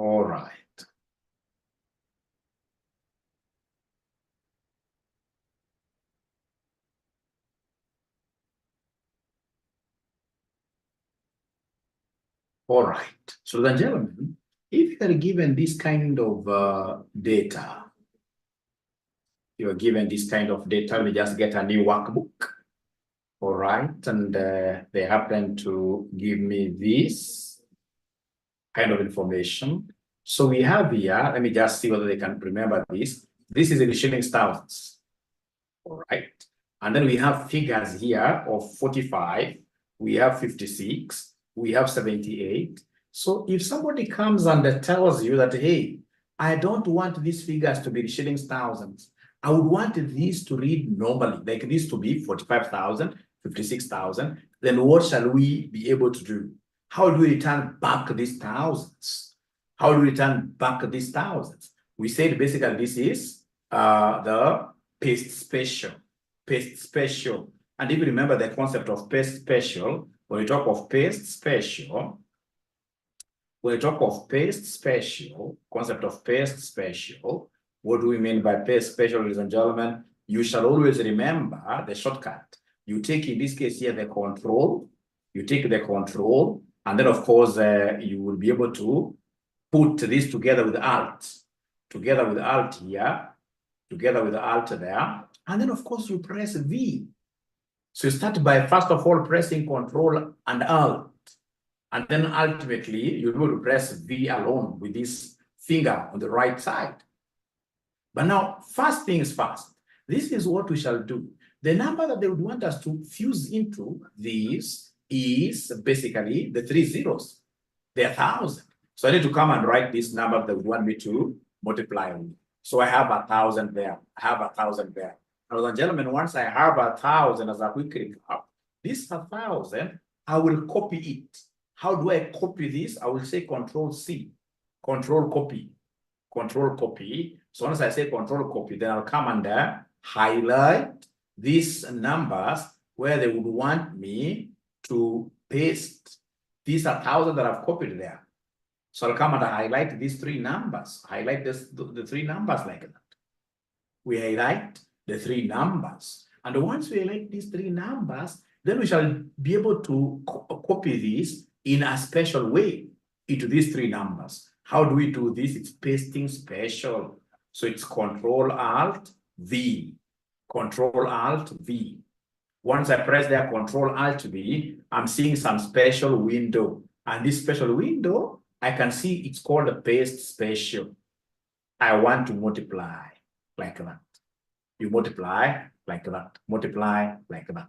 All right. All right. So, ladies and gentlemen, if you are given this kind of data, you are given this kind of data, we just get a new workbook. All right. And they happen to give me this kind of information. So we have here, let me just see whether they can remember this. This is in shillings thousands. All right. And then we have figures here of 45, we have 56, we have 78. So if somebody comes and tells you that, hey, I don't want these figures to be shillings thousands, I would want these to read normally, like this to be 45,000, 56,000, then what shall we be able to do? How do we return back these thousands? How do we return back these thousands? We said basically this is the paste special. Paste special. And if you remember the concept of paste special, when we talk of paste special, concept of paste special, what do we mean by paste special, ladies and gentlemen? You shall always remember the shortcut. You take, in this case here, the control. You take the control, and then, of course, you will be able to put this together with Alt. Together with Alt here, together with Alt there. And then, of course, you press V. So you start by, first of all, pressing Control and Alt. And then, ultimately, you'll be able to press V alone with this finger on the right side. But now, first things first, this is what we shall do. The number that they would want us to fuse into this is basically the 3 zeros. They're 1,000. So I need to come and write this number that would want me to multiply with. So I have 1,000 there. I have 1,000 there. Ladies and gentlemen, once I have 1,000 as a quick recap, this 1,000, I will copy it. How do I copy this? I will say Control C, Control Copy, Control Copy. So once I say Control Copy, then I'll come and highlight these numbers where they would want me to paste these 1,000 that I've copied there. So I'll come and highlight these 3 numbers. Highlight the 3 numbers like that. We highlight the 3 numbers. And once we highlight these 3 numbers, then we shall be able to copy these in a special way into these 3 numbers. How do we do this? It's pasting special. So it's Control-Alt-V. Control-Alt-V. Once I press there, Control-Alt-V, I'm seeing some special window. And this special window, I can see it's called a paste special. I want to multiply like that. You multiply like that. Multiply like that.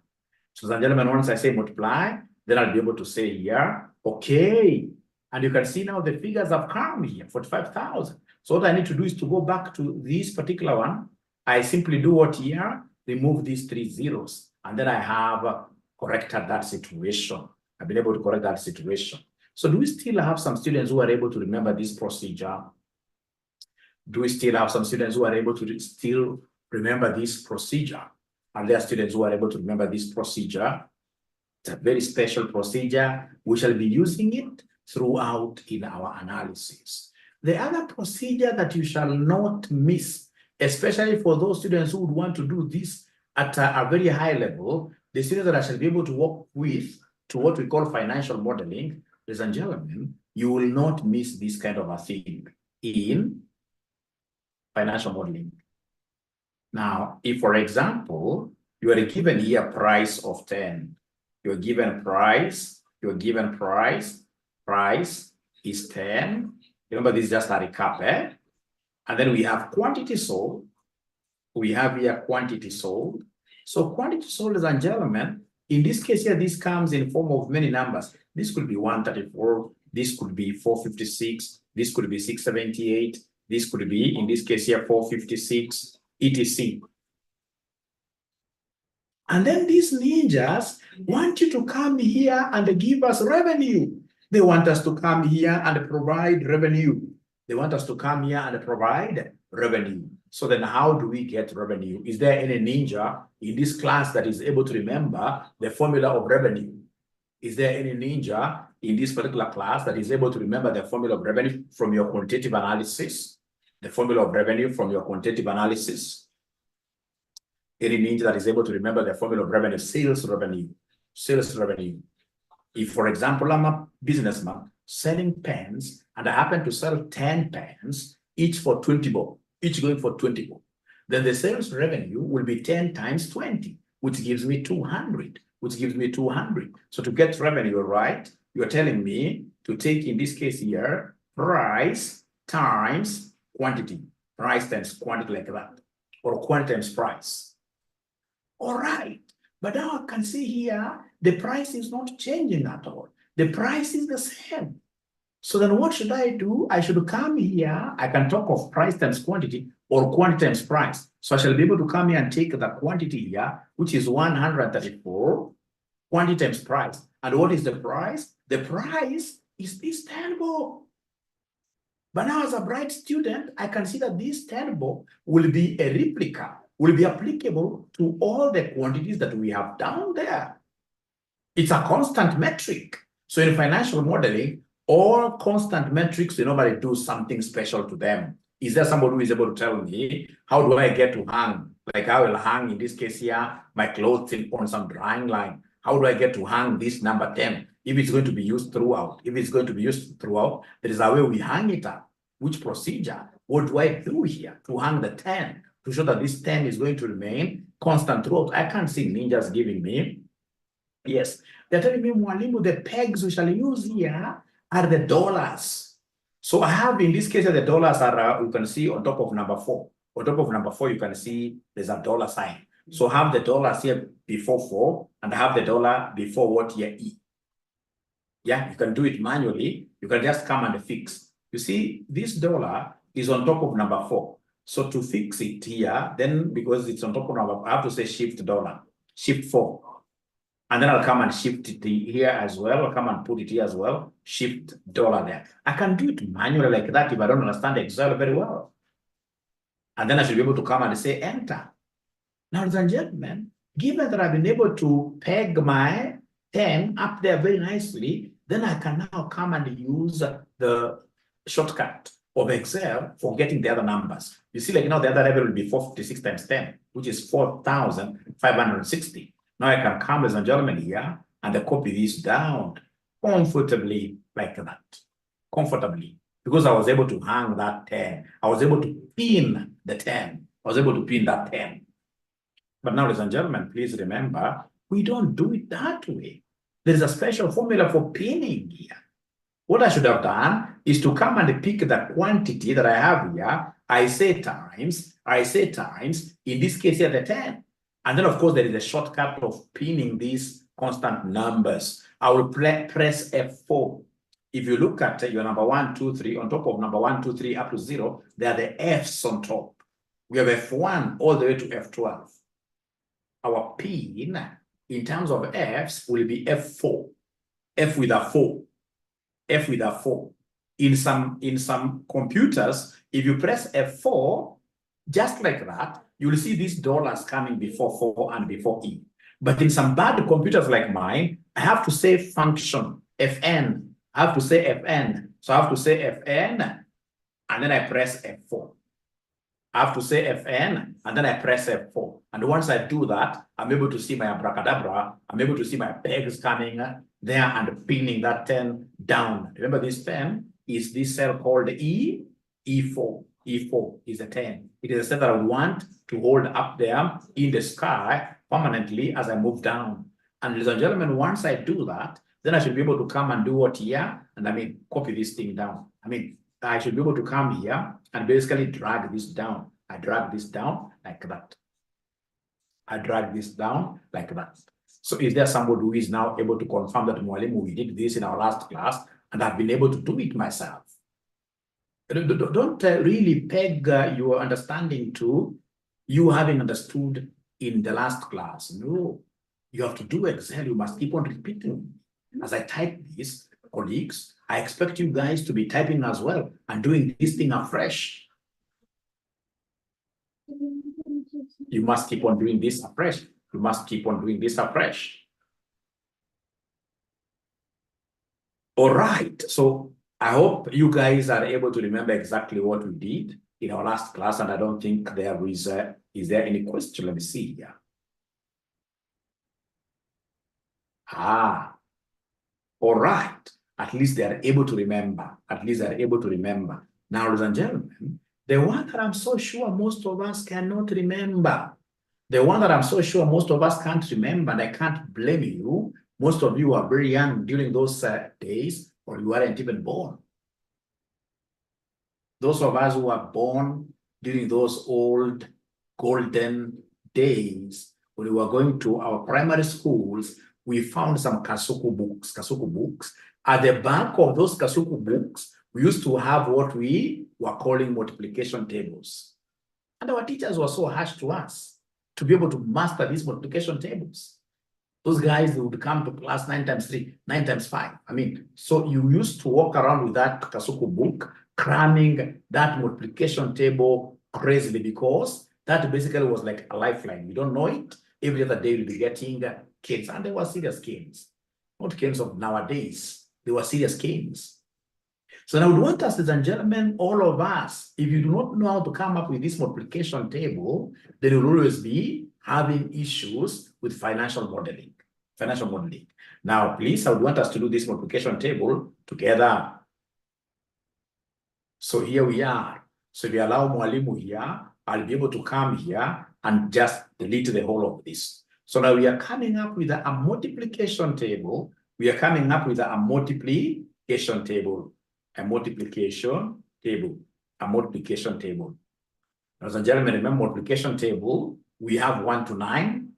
So, ladies and gentlemen, once I say multiply, then I'll be able to say here, okay. And you can see now the figures have come here, 45,000. So what I need to do is to go back to this particular one. I simply do what here? Remove these 3 zeros. And then I have corrected that situation. I've been able to correct that situation. So do we still have some students who are able to remember this procedure? Do we still have some students who are able to still remember this procedure? Are there students who are able to remember this procedure? It's a very special procedure. We shall be using it throughout in our analysis. The other procedure that you shall not miss, especially for those students who would want to do this at a very high level, the students that I shall be able to work with to what we call financial modeling, ladies and gentlemen, you will not miss this kind of a thing in financial modeling. Now, if, for example, you are given here price of 10, you're given price is 10. Remember, this is just a recap, And then we have quantity sold. We have here quantity sold. So quantity sold, ladies and gentlemen, in this case here, this comes in form of many numbers. This could be 134, this could be 456, this could be 678, this could be, in this case here, 456, etc. And then these ninjas want you to come here and give us revenue. They want us to come here and provide revenue. They want us to come here and provide revenue. So then how do we get revenue? Is there any ninja in this class that is able to remember the formula of revenue? Is there any ninja in this particular class that is able to remember the formula of revenue from your quantitative analysis? The formula of revenue from your quantitative analysis? Any ninja that is able to remember the formula of revenue, sales revenue, sales revenue. If, for example, I'm a businessman selling pens and I happen to sell 10 pens, each for 20 bob, each going for 20 bob, then the sales revenue will be 10 times 20, which gives me 200, which gives me 200. So to get revenue right, you're telling me to take, in this case here, price times quantity, price times quantity like that, or quantity times price. All right, but now I can see here, the price is not changing at all. The price is the same. So then what should I do? I should come here. I can talk of price times quantity or quantity times price. So I shall be able to come here and take the quantity here, which is 134, quantity times price. And what is the price? The price is this 10 bob. But now as a bright student, I can see that this 10 bob will be a replica, will be applicable to all the quantities that we have down there. It's a constant metric. So in financial modeling, all constant metrics, you normally do something special to them. Is there somebody who is able to tell me, how do I get to hang? Like I will hang, in this case here, my clothes on some drying line. How do I get to hang this number 10? If it's going to be used throughout, there is a way we hang it up. Which procedure? What do I do here to hang the 10? To show that this 10 is going to remain constant throughout. I can't see ninjas giving me. Yes, they're telling me, Mwalimu, the pegs we shall use here are the dollars. So I have, in this case, the dollars are, you can see on top of number 4. On top of number 4, you can see there's a dollar sign. So have the dollars here before 4 and have the dollar before what here, E. Yeah, you can do it manually. You can just come and fix. You see, this dollar is on top of number 4. So to fix it here, then because it's on top of number, I have to say shift dollar, shift 4. And then I'll come and shift it here as well. I'll come and put it here as well. Shift dollar there. I can do it manually like that if I don't understand Excel very well. And then I should be able to come and say enter. Now, ladies and gentlemen, given that I've been able to peg my 10 up there very nicely, then I can now come and use the shortcut of Excel for getting the other numbers. You see, like now the other level will be 456 times 10, which is 4,560. Now I can come, ladies and gentlemen, here and copy this down comfortably like that. Comfortably. Because I was able to hang that 10. I was able to pin the 10. I was able to pin that 10. But now, ladies and gentlemen, please remember, we don't do it that way. There is a special formula for pinning here. What I should have done is to come and pick the quantity that I have here. I say times, in this case here, the 10. And then, of course, there is a shortcut of pinning these constant numbers. I will press F4. If you look at your number 1, 2, 3, on top of number 1, 2, 3 up to 0, there are the F's on top. We have F1 all the way to F12. Our pin, in terms of F's, will be F4. F with a 4. F with a 4. In some computers, if you press F4, just like that, you will see these dollars coming before 4 and before E. But in some bad computers like mine, I have to say function, Fn. I have to say Fn. So I have to say Fn, and then I press F4. I have to say Fn, and then I press F4. And once I do that, I'm able to see my abracadabra. I'm able to see my pegs coming there and pinning that 10 down. Remember, this 10 is this cell called E, E4. E4 is a 10. It is a cell that I want to hold up there in the sky permanently as I move down. And ladies and gentlemen, once I do that, then I should be able to come and do what here? And copy this thing down. I should be able to come here and basically drag this down. I drag this down like that. I drag this down like that. So is there somebody who is now able to confirm that, Mwalimu, we did this in our last class and I've been able to do it myself? Don't really peg your understanding to you having understood in the last class. No, you have to do Excel. You must keep on repeating. As I type this, colleagues, I expect you guys to be typing as well and doing this thing afresh. You must keep on doing this afresh. You must keep on doing this afresh. All right. So I hope you guys are able to remember exactly what we did in our last class, and I don't think there is there any question? Let me see here. All right. At least they are able to remember. At least they are able to remember. Now, ladies and gentlemen, the one that I'm so sure most of us cannot remember, the one that I'm so sure most of us can't remember, and I can't blame you. Most of you are very young during those days, or you weren't even born. Those of us who were born during those old golden days, when we were going to our primary schools, we found some Kasuku books. At the back of those Kasuku books, we used to have what we were calling multiplication tables. And our teachers were so harsh to us to be able to master these multiplication tables. Those guys would come to class 9 times 3, 9 times 5. I mean, so you used to walk around with that Kasuku book, cramming that multiplication table crazily, because that basically was like a lifeline. You don't know it. Every other day you'll be getting kids, and they were serious kids, not kids of nowadays. They were serious kids. So now I would want us, ladies and gentlemen, all of us, if you do not know how to come up with this multiplication table, then you'll always be having issues with financial modeling. Now, please, I would want us to do this multiplication table together. So here we are. So if you allow Mwalimu here, I'll be able to come here and just delete the whole of this. So now we are coming up with a multiplication table. Ladies and gentlemen, remember multiplication table, we have 1 to 9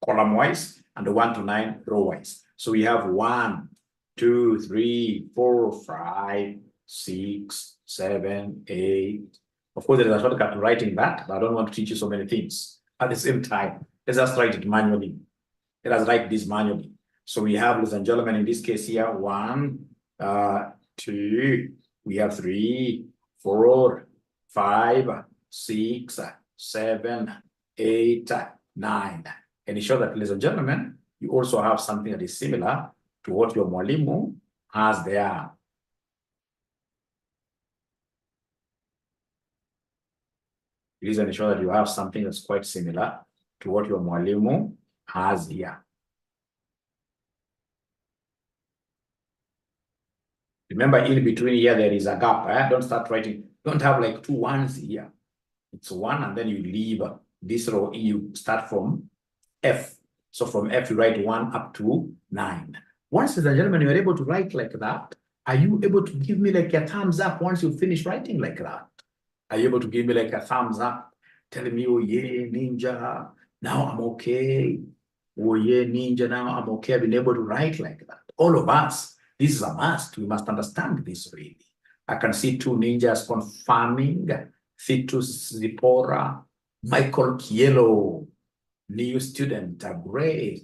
column wise and 1 to 9 row wise. So we have 1, 2, 3, 4, 5, 6, 7, 8. Of course, there is a shortcut to writing that, but I don't want to teach you so many things at the same time. Let's just write it manually. Let us write this manually. So we have, ladies and gentlemen, in this case here, 1, 2, we have 3, 4, 5, 6, 7, 8, 9. And ensure that, ladies and gentlemen, you also have something that is similar to what your Mwalimu has there. Please ensure that you have something that's quite similar to what your Mwalimu has here. Remember, in between here, there is a gap. Don't start writing. Don't have like 2 1s here. It's 1, and then you leave this row. You start from F. So from F, you write 1 up to 9. Once, ladies and gentlemen, you're able to write like that, are you able to give me like a thumbs up once you finish writing like that? Are you able to give me like a thumbs up, telling me, oh yeah, ninja, now I'm okay. Oh yeah, ninja, now I'm okay. I've been able to write like that. All of us, this is a must. We must understand this really. I can see 2 ninjas confirming. Fitus Zipporah, Michael Kielo, new student, great.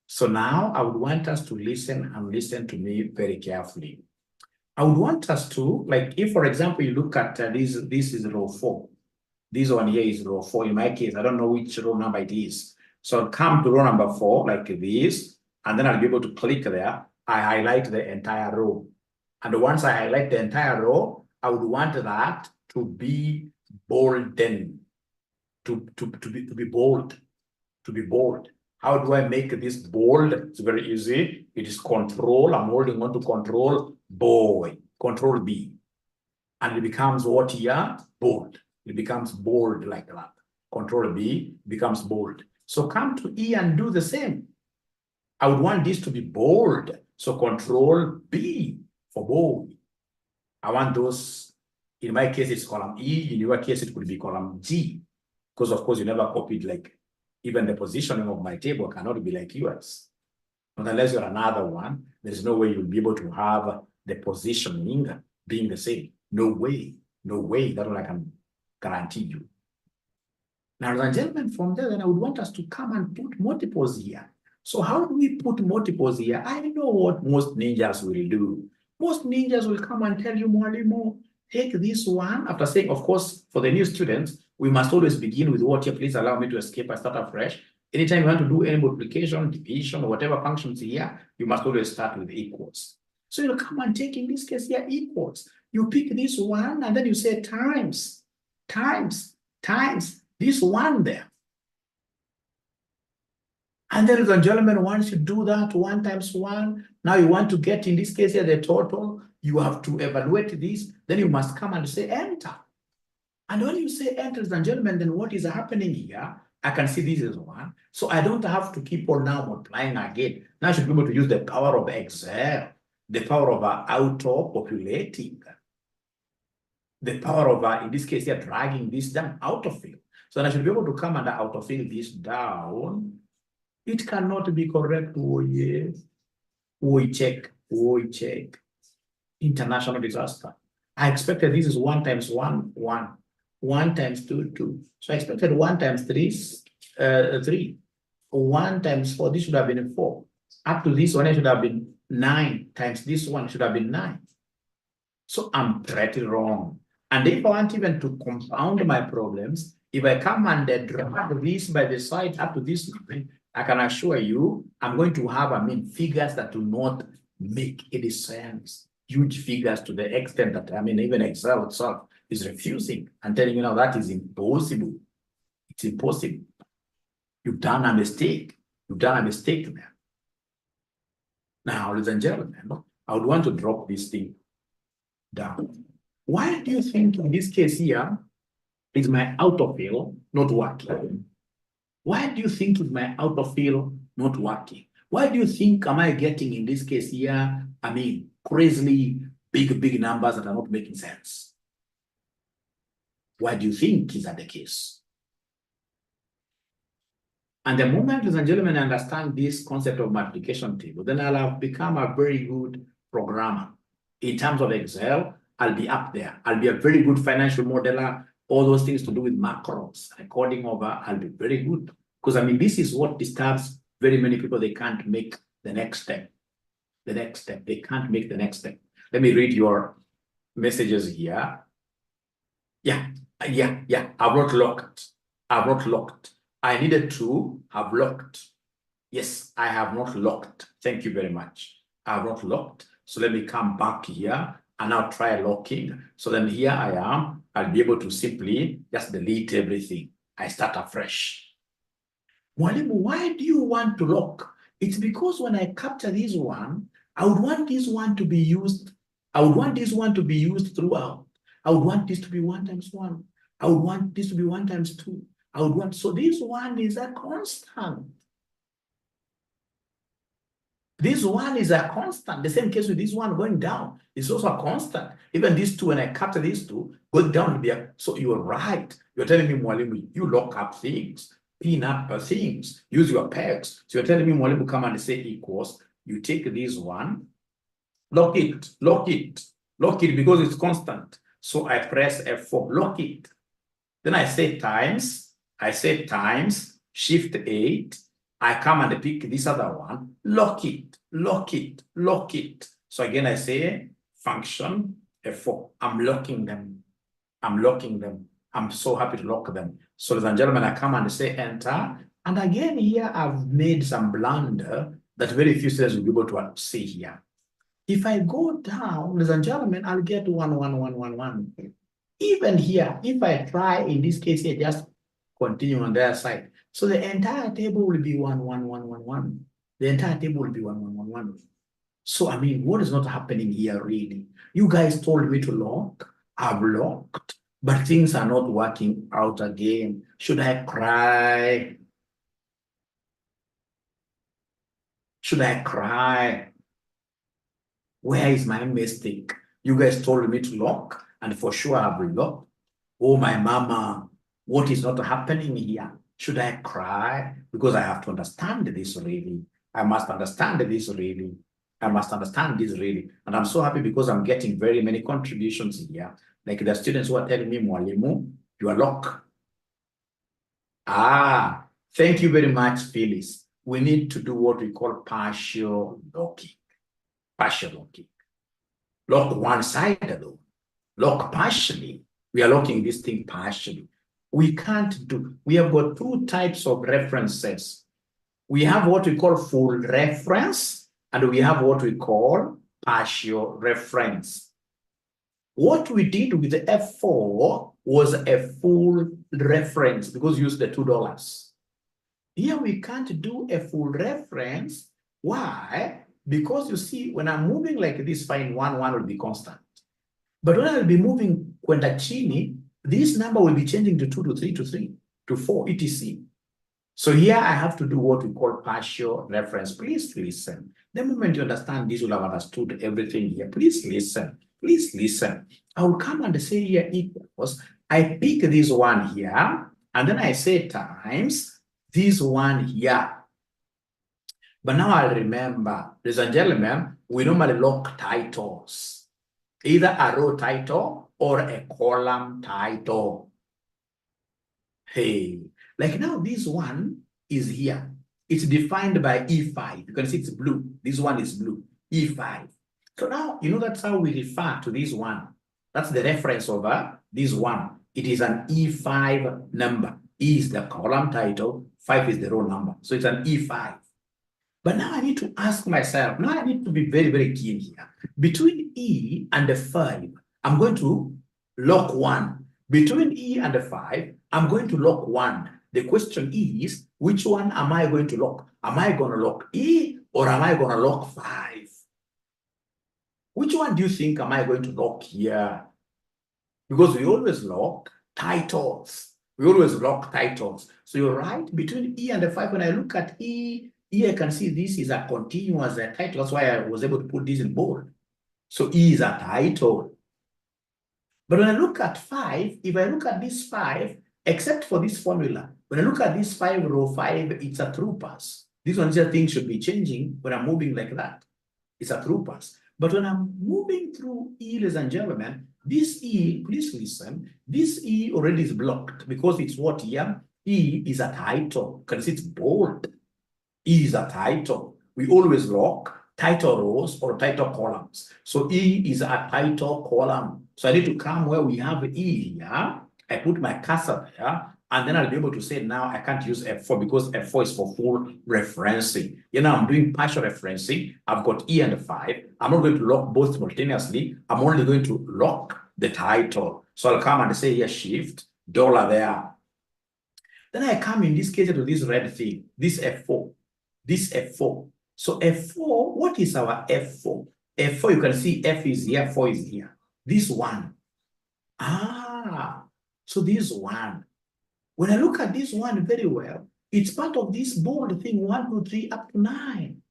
So now I would want us to listen to me very carefully. I would want us to, like, if for example, you look at this is row 4. This one here is row 4. In my case, I don't know which row number it is. So I'll come to row number 4 like this, and then I'll be able to click there. I highlight the entire row. And once I highlight the entire row, I would want that to be bolden, to be bold. How do I make this bold? It's very easy. It is control. I'm holding on to control, control B. And it becomes what here? Bold. It becomes bold like that. Control B becomes bold. So come to E and do the same. I would want this to be bold. So control B for bold. I want those, in my case, it's column E. In your case, it could be column G. Because of course, you never copied, like, even the positioning of my table cannot be like yours. But unless you're another one, there's no way you'll be able to have the positioning being the same. No way. That's what I can guarantee you. Now, ladies and gentlemen, from there, then I would want us to come and put multiples here. So how do we put multiples here? I know what most ninjas will do. Most ninjas will come and tell you, Mwalimu, take this one, after saying, of course, for the new students, we must always begin with what here. Please allow me to escape and start afresh. Anytime you want to do any multiplication, division, or whatever functions here, you must always start with equals. So you'll come and take, in this case here, equals. You pick this one, and then you say times, this one there. And ladies and gentlemen, once you do that, 1 times 1, now you want to get, in this case here, the total. You have to evaluate this. Then you must come and say enter. And when you say enter, ladies and gentlemen, then what is happening here? I can see this is 1. So I don't have to keep on now multiplying again. Now I should be able to use the power of Excel, the power of auto-populating, the power of, in this case here, dragging this down, autofill. So then I should be able to come and autofill this down. It cannot be correct. Oh, yes. We check. International disaster. I expected this is 1 times 1, 1. 1 times 2, 2. So I expected 1 times 3, 3. 1 times 4, this should have been 4. Up to this one, it should have been 9 times this one should have been 9. So I'm pretty wrong. And if I want even to compound my problems, if I come and drag this by the side up to this line, I can assure you, I'm going to have, figures that do not make any sense. Huge figures to the extent that, even Excel itself is refusing and telling you now that is impossible. It's impossible. You've done a mistake. You've done a mistake there. Now, ladies and gentlemen, I would want to drop this thing down. Why do you think in this case here is my autofill not working? Why do you think is my autofill not working? Why do you think am I getting in this case here, crazily big numbers that are not making sense? Why do you think is that the case? And the moment, ladies and gentlemen, I understand this concept of multiplication table, then I'll have become a very good programmer. In terms of Excel, I'll be up there. I'll be a very good financial modeler. All those things to do with macros, recording over, I'll be very good. Because this is what disturbs very many people. They can't make the next step. They can't make the next step. Let me read your messages here. Yeah. I wrote locked. I needed to have locked. Yes, I have not locked. Thank you very much. I have not locked. So let me come back here and now try locking. So then here I am. I'll be able to simply just delete everything. I start afresh. Mwalimu, why do you want to lock? It's because when I capture this one, I would want this one to be used. I would want this one to be used throughout. I would want this to be 1 times 1. I would want this to be 1 times 2. I would want, so this one is a constant. This one is a constant. The same case with this one going down. It's also a constant. Even these two, when I capture these two, going down will be a, so you're right. You're telling me, Mwalimu, you lock up things, pin up things, use your pegs. So you're telling me, Mwalimu, come and say equals. You take this one, lock it because it's constant. So I press F4, lock it. Then I say times, shift 8. I come and pick this other one, lock it. So again, I say function F4. I'm locking them. I'm so happy to lock them. So ladies and gentlemen, I come and say enter. And again, here I've made some blunder that very few students will be able to see here. If I go down, ladies and gentlemen, I'll get 1, 1, 1, 1, 1. Even here, if I try, in this case here, just continue on their side. So the entire table will be 1, 1, 1, 1, 1. The entire table will be 1, 1, 1, 1. So, what is not happening here really? You guys told me to lock. I've locked, but things are not working out again. Should I cry? Should I cry? Where is my mistake? You guys told me to lock, and for sure I've locked. Oh, my mama, what is not happening here? Should I cry? Because I have to understand this really. I must understand this really. And I'm so happy because I'm getting very many contributions here. Like the students who are telling me, Mwalimu, you are locked. Thank you very much, Phyllis. We need to do what we call partial locking. Lock one side alone. Lock partially. We are locking this thing partially. we can't do. We have got two types of references. We have what we call full reference, and we have what we call partial reference. What we did with the F4 was a full reference because we used the $2. Here we can't do a full reference. Why? Because you see, when I'm moving like this, fine, 1 will be constant. But when I'll be moving kwenda chini, this number will be changing to 2 to 3 to 3 to 4, etc. So here I have to do what we call partial reference. Please listen. The moment you understand this, you'll have understood everything here. Please listen. Please listen. I will come and say here equals. I pick this one here, and then I say times this one here. But now I'll remember, ladies and gentlemen, we normally lock titles, either a row title or a column title. Hey, like now this one is here. It's defined by E5. You can see it's blue. This one is blue, E5. So now, you know, that's how we refer to this one. That's the reference over this one. It is an E5 number. E is the column title, 5 is the row number. So it's an E5. But now I need to ask myself, now I need to be very, very keen here. Between E and the 5, I'm going to lock 1. Between E and the 5, I'm going to lock 1. The question is, which one am I going to lock? Am I going to lock E or am I going to lock 5? Which one do you think am I going to lock here? Because we always lock titles. We always lock titles. So you're right, between E and the 5, when I look at E, I can see this is a continuous title. That's why I was able to put this in bold. So E is a title. But when I look at 5, if I look at this 5, except for this formula, when I look at this 5, row 5, it's a through pass. This one thing should be changing when I'm moving like that. It's a through pass. But when I'm moving through E, ladies and gentlemen, this E, please listen, this E already is blocked because it's what here? E is a title. Can you see it's bold? E is a title. We always lock title rows or title columns. So E is a title column. So I need to come where we have E here. I put my cursor there, and then I'll be able to say now I can't use F4 because F4 is for full referencing. You know, I'm doing partial referencing. I've got E and 5. I'm not going to lock both simultaneously. I'm only going to lock the title. So I'll come and say here shift, $ there. Then I come in this case to this red thing, this F4, this F4. So F4, what is our F4? F4, you can see F is here, 4 is here. This one. So this one. When I look at this one very well, it's part of this bold thing, 1, 2, 3, up to 9.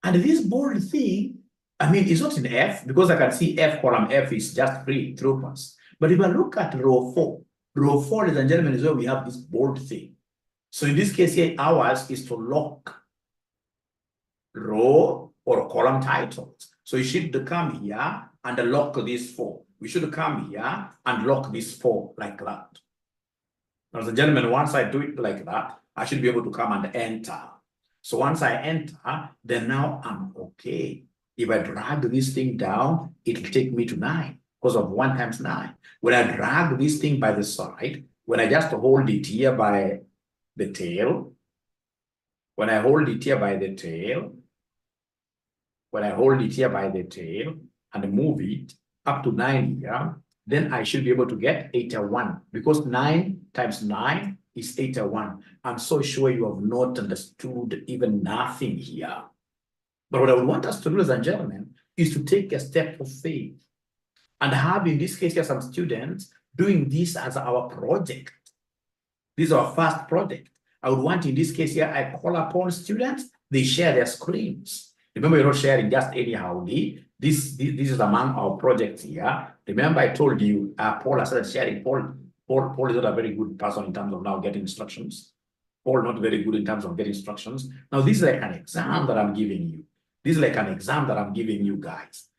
And this bold thing, I mean, it's not in F, because I can see F, column F is just free, through pass. But if I look at row 4, ladies and gentlemen, is where we have this bold thing. So in this case here, ours is to lock row or column titles. So you should come here and lock this 4. We should come here and lock this 4 like that. Now, ladies and gentlemen, once I do it like that, I should be able to come and enter. So once I enter, then now I'm okay. If I drag this thing down, it will take me to 9 because of 1 times 9. When I drag this thing by the side, when I just hold it here by the tail, when I hold it here by the tail, when I hold it here by the tail and move it up to 9 here, then I should be able to get 81 because 9 times 9 is 81. I'm so sure you have not understood even nothing here. But what I would want us to do, ladies and gentlemen, is to take a step of faith and have, in this case, here some students doing this as our project. This is our first project. I would want, in this case here, I call upon students, they share their screens. Remember, you're not sharing just anyhow. This is among our projects here. Remember, I told you, Paul has started sharing. Paul is not a very good person in terms of now getting instructions. Paul not very good in terms of getting instructions. Now, this is like an exam that I'm giving you. This is like an exam that I'm giving you guys.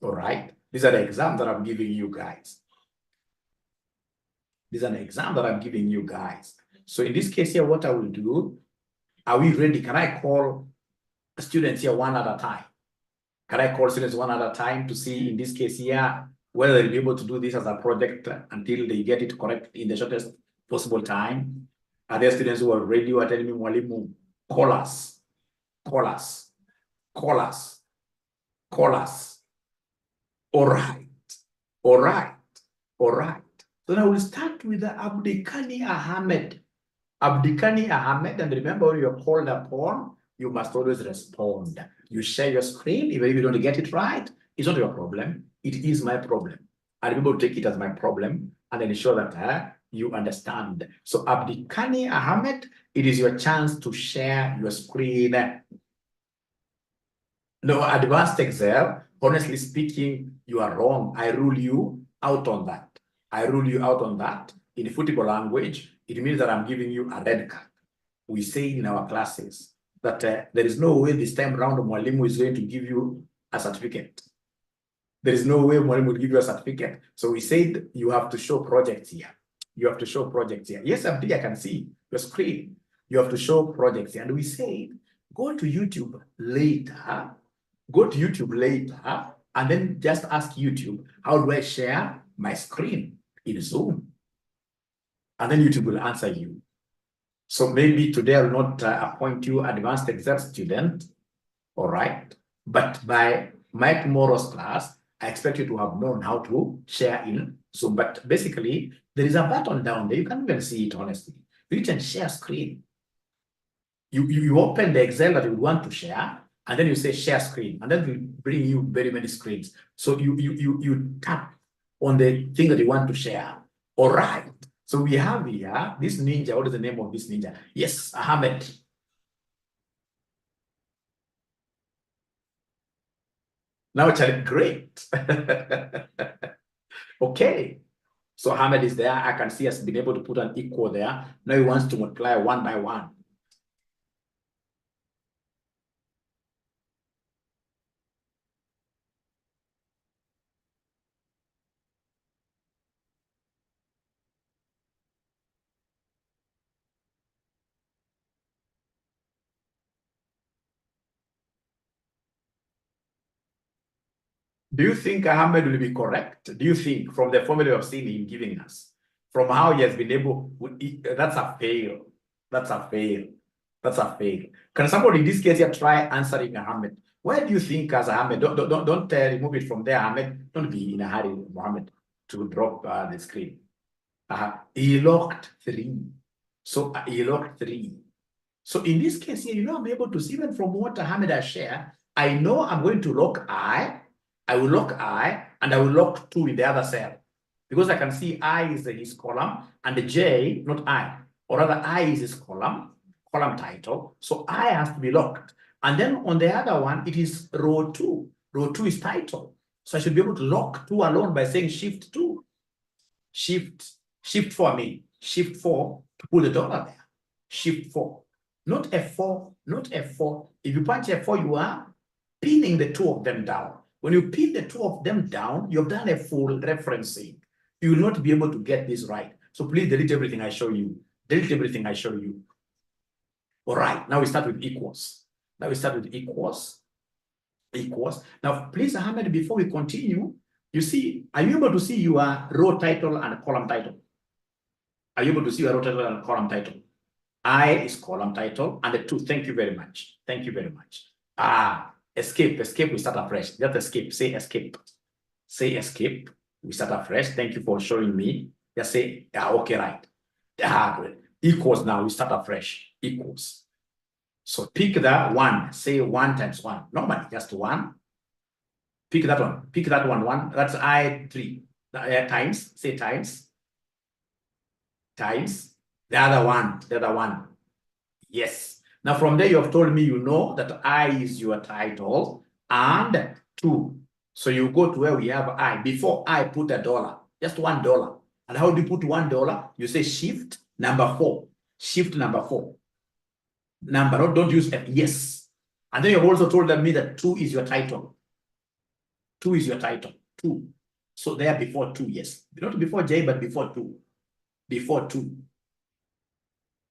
All right? These are the exams that I'm giving you guys. This is an exam that I'm giving you guys. So in this case here, what I will do, are we ready? Can I call students here one at a time? Can I call students one at a time to see, in this case here, whether they'll be able to do this as a project until they get it correct in the shortest possible time. Are there students who are ready, who are telling me, Mwalimu, call us, call us, call us, call us. All right, all right, all right. So now we'll start with the Abdikani Ahmed. Abdikani Ahmed, and remember when you're called upon, you must always respond. You share your screen, even if you don't get it right, it's not your problem. It is my problem. I'll be able to take it as my problem and ensure that you understand. So Abdikani Ahmed, it is your chance to share your screen. No, advanced Excel, honestly speaking, you are wrong. I rule you out on that. I rule you out on that. In football language, it means that I'm giving you a red card. We say in our classes that there is no way this time around Mwalimu is going to give you a certificate. There is no way Mwalimu will give you a certificate. So we said you have to show projects here. You have to show projects here. Yes, I can see your screen. You have to show projects here. And we said, go to YouTube later. Go to YouTube later and then just ask YouTube, how do I share my screen in Zoom? And then YouTube will answer you. So maybe today I will not appoint you advanced Excel student, all right? But by my tomorrow's class, I expect you to have known how to share in Zoom. But basically, there is a button down there. You can't even see it, honestly. You can share screen. You open the Excel that you want to share, and then you say share screen, and then it will bring you very many screens. So you tap on the thing that you want to share. All right. So we have here this ninja. What is the name of this ninja? Yes, Ahmed. Now, Charlie, great. Okay. So Ahmed is there. I can see us being able to put an equal there. Now he wants to multiply 1 by 1. Do you think Ahmed will be correct? Do you think from the formula you have seen him giving us, from how he has been able, that's a fail. That's a fail. That's a fail. Can somebody in this case here try answering Ahmed? Where do you think as Ahmed, don't remove it from there, Ahmed. Don't be in a hurry, Mohammed, to drop the screen. He locked 3. So he locked 3. So in this case here, I'm able to see even from what Ahmed has shared, I know I'm going to lock I will lock I, and I will lock 2 in the other cell. Because I can see I is his column, and the J, not I, or rather I is his column title. So I has to be locked. And then on the other one, it is row 2. Row 2 is title. So I should be able to lock 2 alone by saying shift 2. Shift 4, shift 4 to put the dollar there. Shift 4. Not F4, not F4. If you punch F4, you are pinning the 2 of them down. When you pin the 2 of them down, you've done a full referencing. You will not be able to get this right. So please delete everything I show you. Delete everything I show you. All right, now we start with equals. Equals. Now, please, Ahmed, before we continue, you see, are you able to see your row title and column title? Are you able to see your row title and column title? I is column title, and the 2, thank you very much. Thank you very much. Escape, we start afresh. Just escape, say escape. Say escape, we start afresh. Thank you for showing me. Just say, okay, right. Great. Equals now, we start afresh. Equals. So pick that 1, say 1 times 1. Normally, just 1. Pick that one, 1. That's I 3. Times, say times. Times. The other one. Yes. Now, from there, you have told me that I is your title and 2. So you go to where we have I. Before I put $1, just $1. And how do you put $1? You say shift number 4. Shift number 4. Number, don't use F. Yes. And then you've also told me that 2 is your title. 2 is your title. 2. So there before 2, yes. Not before J, but before 2. Before 2.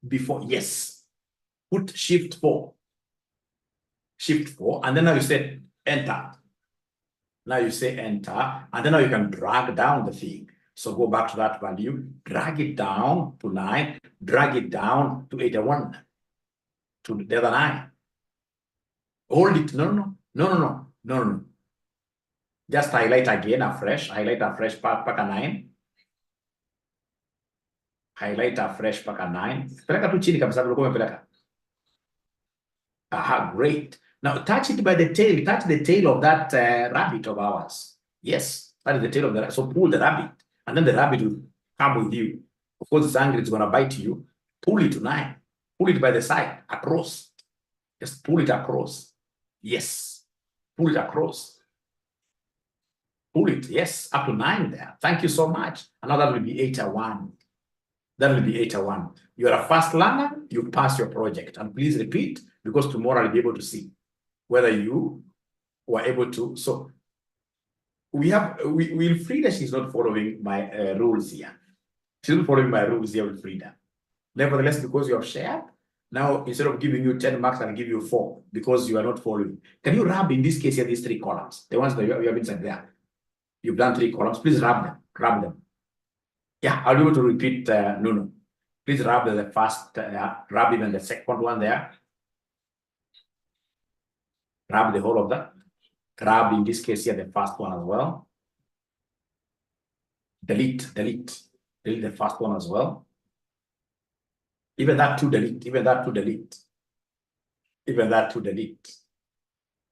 Before, yes. Put shift 4. Shift 4. And then now you said enter. Now you say enter, and then now you can drag down the thing. So go back to that value, drag it down to 9, drag it down to 81, to the other 9. Hold it. No. Just highlight again afresh, paka 9. Highlight afresh paka 9. Peleka tu chini kabisa ulikuwa umepeleka. Aha, great. Now touch it by the tail. Touch the tail of that rabbit of ours. Yes, that is the tail of the rabbit. So pull the rabbit, and then the rabbit will come with you. Of course, it's angry, it's going to bite you. Pull it to 9. Pull it by the side, across. Just pull it across. Yes. Pull it across. Pull it. Yes, up to 9 there. Thank you so much. And now that will be 81. That will be 81. You are a fast learner, you pass your project. And please repeat, because tomorrow I'll be able to see whether you were able to. So Wilfrida, she's not following my rules here. She's not following my rules here, Wilfrida. Nevertheless, because you have shared, now instead of giving you 10 marks, I'll give you 4 because you are not following. Can you rub, in this case here, these 3 columns? The ones that you have inside there. You've done 3 columns. Please rub them. Yeah, I'll be able to repeat no. Please rub the first, rub even the second one there. Rub the whole of that. Rub, in this case here, the first one as well. Delete the first one as well. Even that to delete.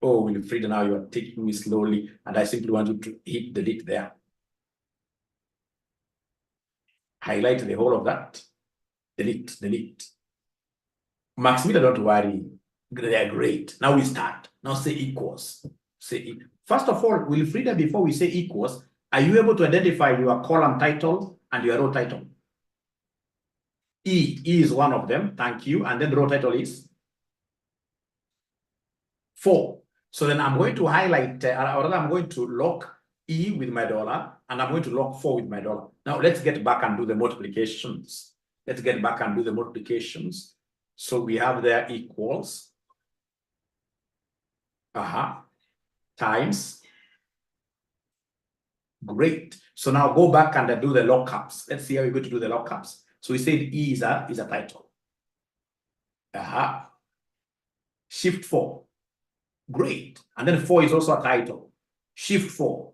Oh, Wilfrida, now you are taking me slowly, and I simply want you to hit delete there. Highlight the whole of that. Delete. Maximilian, don't worry. They are great. Now we start. Now say equals. First of all, Wilfrida, before we say equals, are you able to identify your column title and your row title? E is one of them. Thank you. And then the row title is 4. So then I'm going to highlight, or rather I'm going to lock E with my dollar, and I'm going to lock 4 with my dollar. Now let's get back and do the multiplications. So we have there equals, times. Great. So now go back and do the lockups. Let's see how you're going to do the lockups. So we said E is a title. Shift 4. Great. And then 4 is also a title. Shift 4.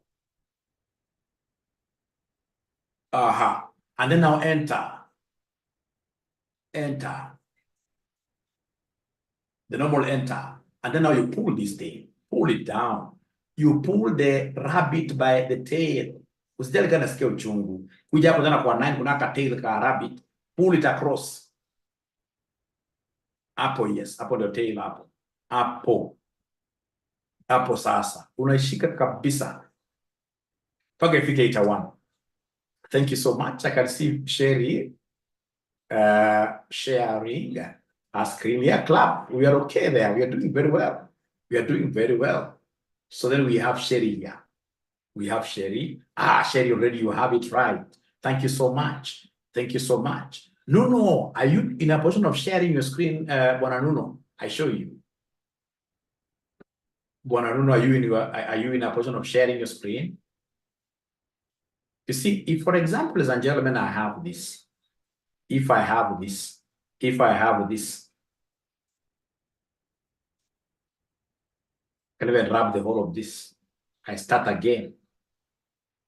And then now enter. The normal enter. And then now you pull this thing. Pull it down. You pull the rabbit by the tail. Usijali kana sikia uchungu. Kuja hapo tena kwa 9 kuna ka tail ka rabbit. Pull it across. Hapo, yes. Hapo the tail hapo. Hapo sasa. Unaishika kabisa. Paka ifike 81. Thank you so much. I can see Sherry sharing a screen. Yeah, clap. We are okay there. We are doing very well. So then we have Sherry here. Sherry, already you have it right. Thank you so much. No. Are you in a position of sharing your screen, Bwana Nuno? I show you. Bwana Nuno, are you in a position of sharing your screen? You see, if, for example, ladies and gentlemen, I have this. If I have this, can even wrap the whole of this. I start again.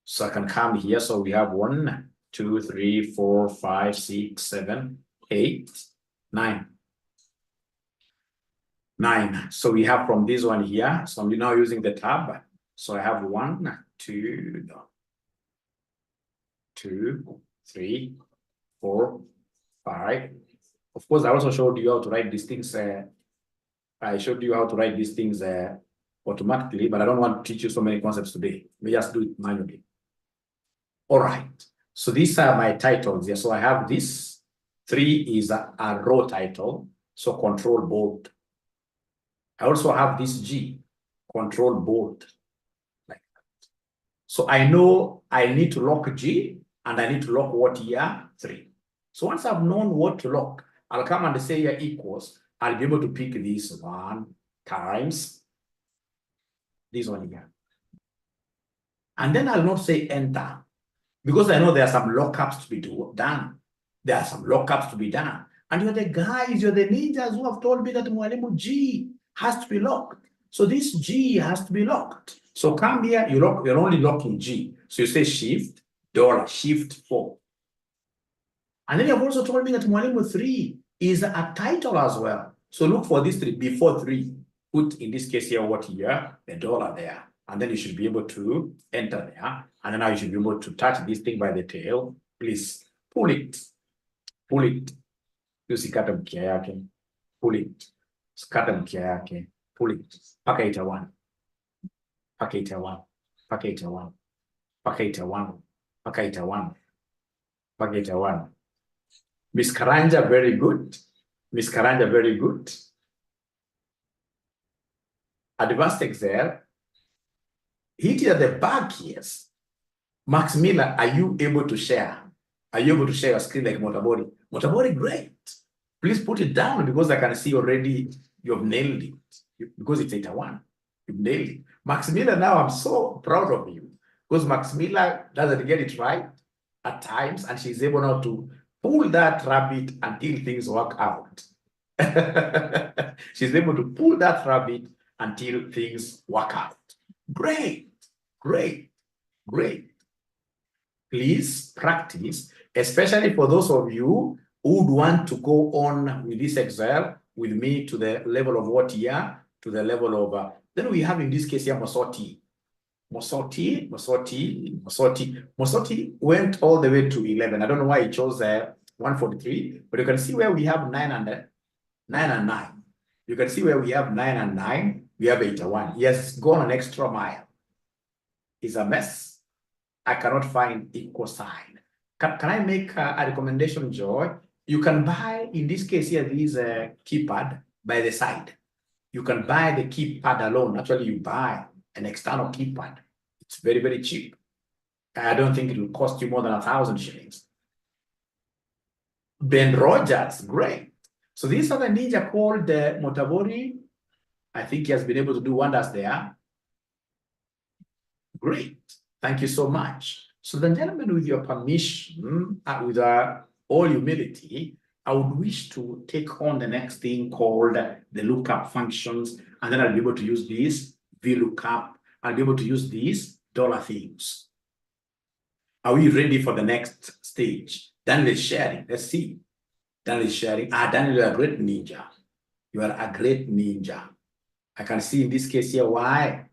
So I can come here. So we have 1, 2, 3, 4, 5, 6, 7, 8, 9. 9. So we have from this one here. So I'm now using the tab. So I have 1, 2, 3, 4, 5. Of course, I also showed you how to write these things. I showed you how to write these things automatically, but I don't want to teach you so many concepts today. We just do it manually. All right. So these are my titles here. So I have this. 3 is a row title. So control bold. I also have this G, control bold. Like that. So I know I need to lock G and I need to lock what here? 3. So once I've known what to lock, I'll come and say here equals. I'll be able to pick this 1 times this one here. And then I'll not say enter, because I know there are some lockups to be done. There are some lockups to be done. And you're the guys, you're the ninjas who have told me that Mwalimu G has to be locked. So this G has to be locked. So come here, you're only locking G. So you say shift, $, shift 4. And then you've also told me that Mwalimu 3 is a title as well. So look for this 3 before 3. Put in this case here what here, the $, there. And then you should be able to enter there. And then now you should be able to touch this thing by the tail. Please pull it. Pull it. Usikate mkia yake. Pull it. Usikate mkia yake. Pull it. Paka ita 1. Paka ita 1. Paka ita 1. Paka ita 1. Paka ita 1. Paka ita 1. Miss Karanja, very good. Miss Karanja, very good. Advanced Excel. Hit it at the back, yes. Max Miller, are you able to share? Are you able to share your screen like Motabori? Motabori, great. Please put it down because I can see already you've nailed it. Because it's 81. You've nailed it. Max Miller, now I'm so proud of you. Because Max Miller doesn't get it right at times, and she's able now to pull that rabbit until things work out. She's able to pull that rabbit until things work out. Great, great, great. Please practice, especially for those of you who would want to go on with this Excel with me to the level of what year? To the level of, then we have in this case here Mosoti. Mosoti went all the way to 11. I don't know why he chose 143, but you can see where we have 9 and 9. You can see where we have 9 and 9, we have 81. He has gone an extra mile. It's a mess. I cannot find equal sign. Can I make a recommendation, Joy? You can buy, in this case here, this keypad by the side. You can buy the keypad alone. Actually, you buy an external keypad. It's very, very cheap. I don't think it will cost you more than 1,000 shillings. Ben Rogers, great. So this other ninja called Motabori, I think he has been able to do wonders there. Great. Thank you so much. So then, gentlemen, with your permission, with all humility, I would wish to take on the next thing called the lookup functions, and then I'll be able to use this VLOOKUP. I'll be able to use these dollar things. Are we ready for the next stage? Daniel is sharing. Let's see. Daniel is sharing. Daniel, you are a great ninja. You are a great ninja. I can see in this case here why.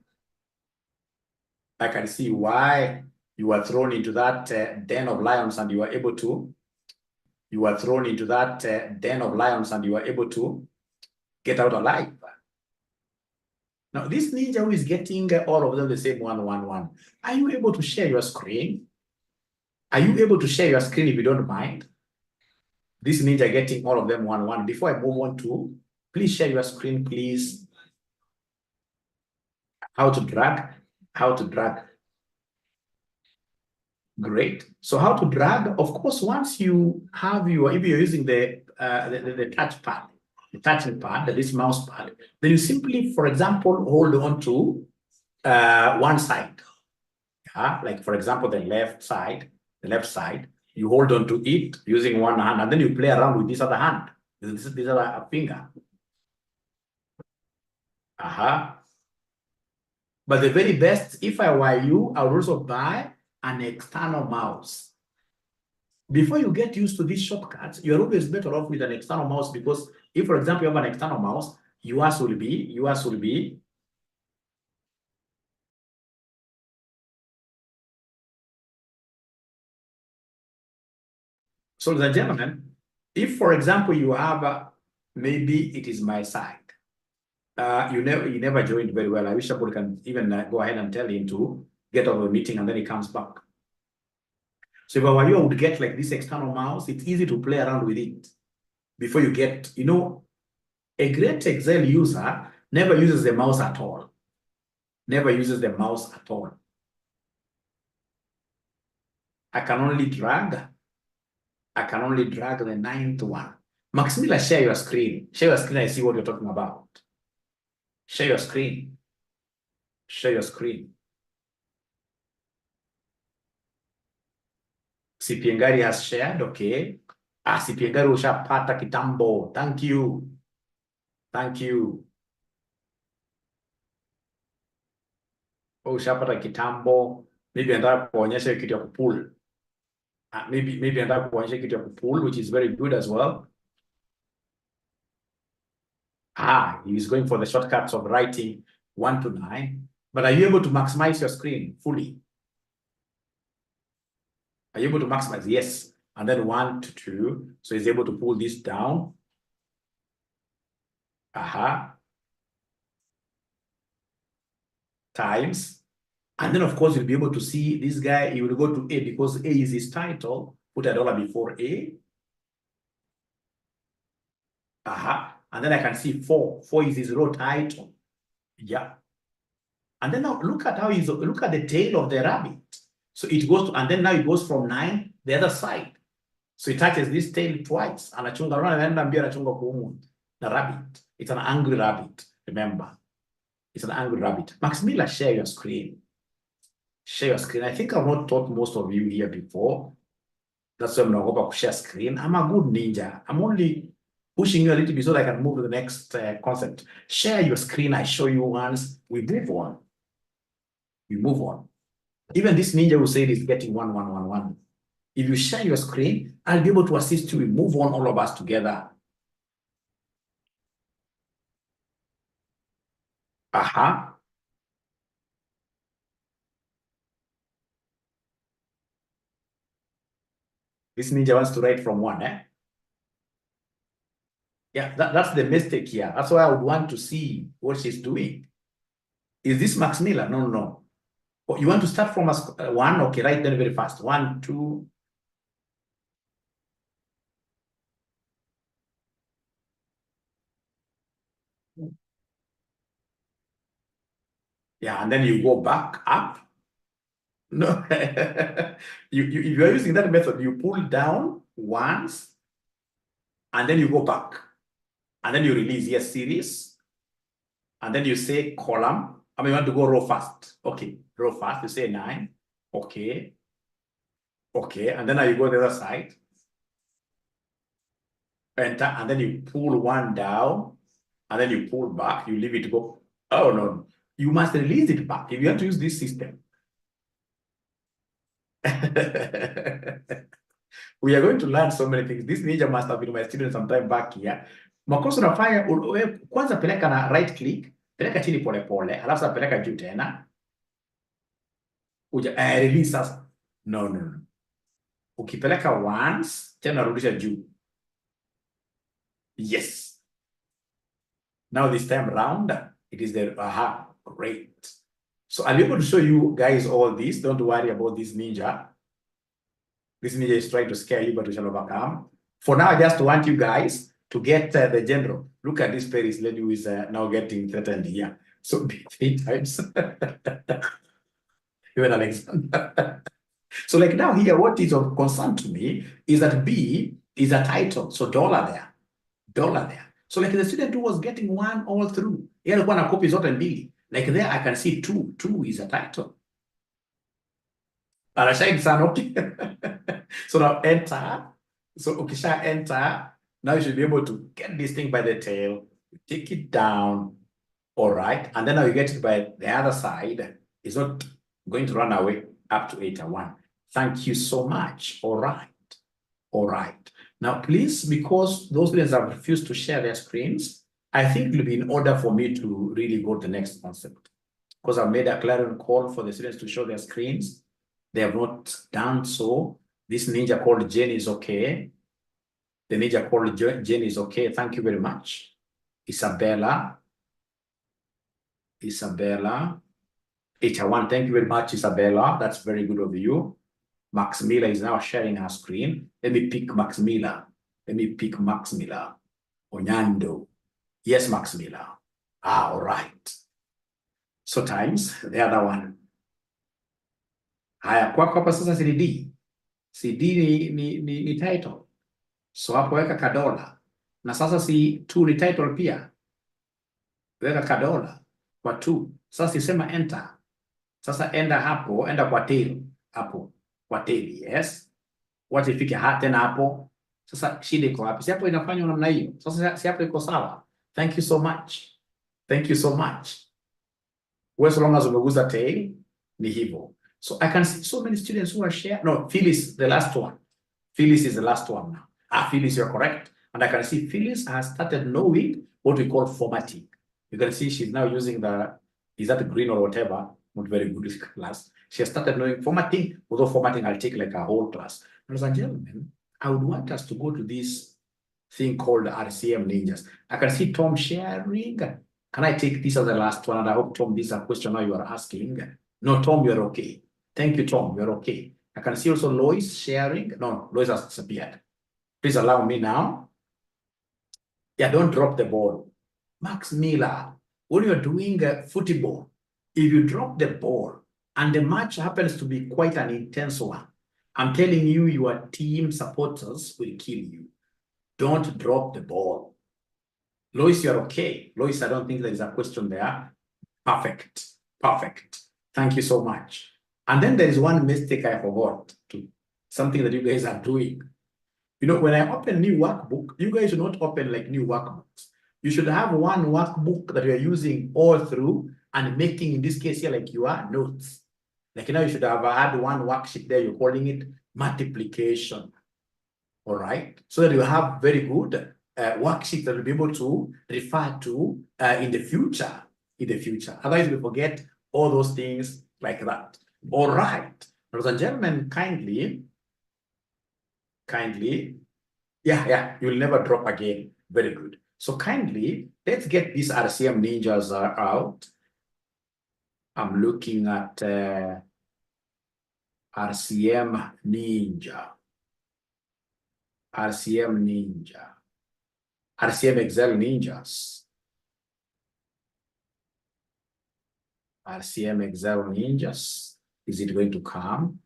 I can see why you were thrown into that den of lions and you were able to. You were thrown into that den of lions and you were able to get out alive. Now, this ninja who is getting all of them the same 1, 1, 1. Are you able to share your screen? Are you able to share your screen if you don't mind? This ninja getting all of them 1, 1. Before I move on to, please share your screen, please. How to drag. Great. So how to drag? Of course, once you have your, if you're using the touchpad, the touching pad, this mouse pad, then you simply, for example, hold on to one side. Like for example, the left side, you hold on to it using one hand, and then you play around with this other hand, this other finger. But the very best, if I were you, I would also buy an external mouse. Before you get used to these shortcuts, you're always better off with an external mouse, because if, for example, you have an external mouse, yours will be. So, ladies and gentlemen, if, for example, you have, maybe it is my side. You never joined very well. I wish somebody can even go ahead and tell him to get out of the meeting and then he comes back. So if I were you, I would get like this external mouse. It's easy to play around with it before you get, a great Excel user never uses the mouse at all. Never uses the mouse at all. I can only drag the 9th one. Maximila, share your screen. Share your screen, I see what you're talking about. Share your screen. Share your screen. Sipiengari has shared, okay. Sipiengari ushapata kitambo. Thank you. Thank you. Ushapata kitambo. Maybe anataka kuonyesha kitu ya kupull. Maybe anataka kuonyesha kitu ya kupull, which is very good as well. He is going for the shortcuts of writing 1 to 9. But are you able to maximize your screen fully? Are you able to maximize? Yes. And then 1 to 2. So he's able to pull this down. Times. And then, of course, you'll be able to see this guy. He will go to A because A is his title. Put $1 before A. And then I can see 4. 4 is his row title. Yeah. And then now look at how look at the tail of the rabbit. So it goes to, and then now it goes from 9 the other side. So it touches this tail twice. And the rabbit. It's an angry rabbit. Remember, it's an angry rabbit. Max Miller, share your screen. Share your screen. I think I've not taught most of you here before. That's why I'm not going to share screen. I'm a good ninja. I'm only pushing you a little bit so that I can move to the next concept. Share your screen. I show you once. We move on. We move on. Even this ninja who said is getting 1, 1, 1, 1. If you share your screen, I'll be able to assist you. We move on, all of us together. This ninja wants to write from 1, Yeah, that's the mistake here. That's why I would want to see what she's doing. Is this Max Miller? No, no. Oh, you want to start from 1? Okay, write them very fast. 1, 2. Yeah, and then you go back up. No, if you are using that method, you pull down once, and then you go back, and then you release yes series, and then you say column. I mean, you want to go row first. Okay, row first. You say 9. Okay, okay, and then now you go to the other side. Enter, and then you pull 1 down, and then you pull back. You leave it to go. Oh no, you must release it back if you want to use this system. We are going to learn so many things. This ninja must have been my student sometime back here. Makosa unafanya kwanza peleka na right click, peleka chini pole pole, alafu sasa peleka juu tena. Release sasa. No, no, no. Ukipeleka once, tena rudisha juu. Yes. Now this time round, it is the great. So I'll be able to show you guys all this. Don't worry about this ninja. This ninja is trying to scare you, but we shall overcome. For now, I just want you guys to get the general. Look at this Paris lady who is now getting threatened here. So 3 times. Even Alexander. So like now here, what is of concern to me is that B is a title. So $, there. So like the student who was getting 1 all through. Here, one copy zote mbili. Like there, I can see 2. 2 is a title. So now enter. So ukisha enter, now you should be able to get this thing by the tail, take it down, all right, and then now you get it by the other side. It's not going to run away up to 8-1. Thank you so much. All right. All right. Now, please, because those students have refused to share their screens, I think it will be in order for me to really go to the next concept. Because I've made a clarion call for the students to show their screens. They have not done so. This ninja called Jane is okay. The ninja called Jane is okay. Thank you very much. Isabella. 8-1. Thank you very much, Isabella. That's very good of you. Max Miller is now sharing her screen. Let me pick Max Miller. Onyando. Yes, Max Miller. All right. So times the other one. Haya, kwako hapa sasa si D. Si D ni title. So hapo weka $1. Na sasa si 2 ni title pia. Weka $1 kwa 2. Sasa sisema enter. Sasa enda hapo, enda kwa tail. Hapo, kwa tail, yes. What ifike tena hapo. Sasa shida iko wapi? Si hapo inafanywa namna hiyo. Sasa si hapo iko sawa. Thank you so much. Thank you so much. Well, so long as umeguza tail, ni hivyo. So I can see so many students who are sharing. No, Phyllis, the last one. Phyllis is the last one now. Phyllis, you're correct. And I can see Phyllis has started knowing what we call formatting. You can see she's now using is that green or whatever? Not very good with class. She has started knowing formatting, although formatting I'll take like a whole class. Ladies and gentlemen, I would want us to go to this thing called RCM Ninjas. I can see Tom sharing. Can I take this as the last one? And I hope, Tom, this is a question now you are asking. No, Tom, you're okay. Thank you, Tom, you're okay. I can see also Lois sharing. No, Lois has disappeared. Please allow me now. Yeah, don't drop the ball. Max Miller, when you're doing football, if you drop the ball and the match happens to be quite an intense one, I'm telling you, your team supporters will kill you. Don't drop the ball. Lois, you're okay. Lois, I don't think there is a question there. Perfect. Perfect. Thank you so much. And then there is one mistake I forgot to, something that you guys are doing. You know, when I open new workbook, you guys should not open like new workbooks. You should have one workbook that you're using all through and making, in this case here, like your notes. Like now you should have had one worksheet there, you're calling it multiplication. All right. So that you have very good worksheets that you'll be able to refer to in the future. Otherwise, we forget all those things like that. All right. Ladies and gentlemen, kindly, yeah, you'll never drop again. Very good. So kindly, let's get these RCM ninjas out. I'm looking at RCM Ninja. RCM Excel Ninjas. RCM Excel Ninjas. Is it going to come?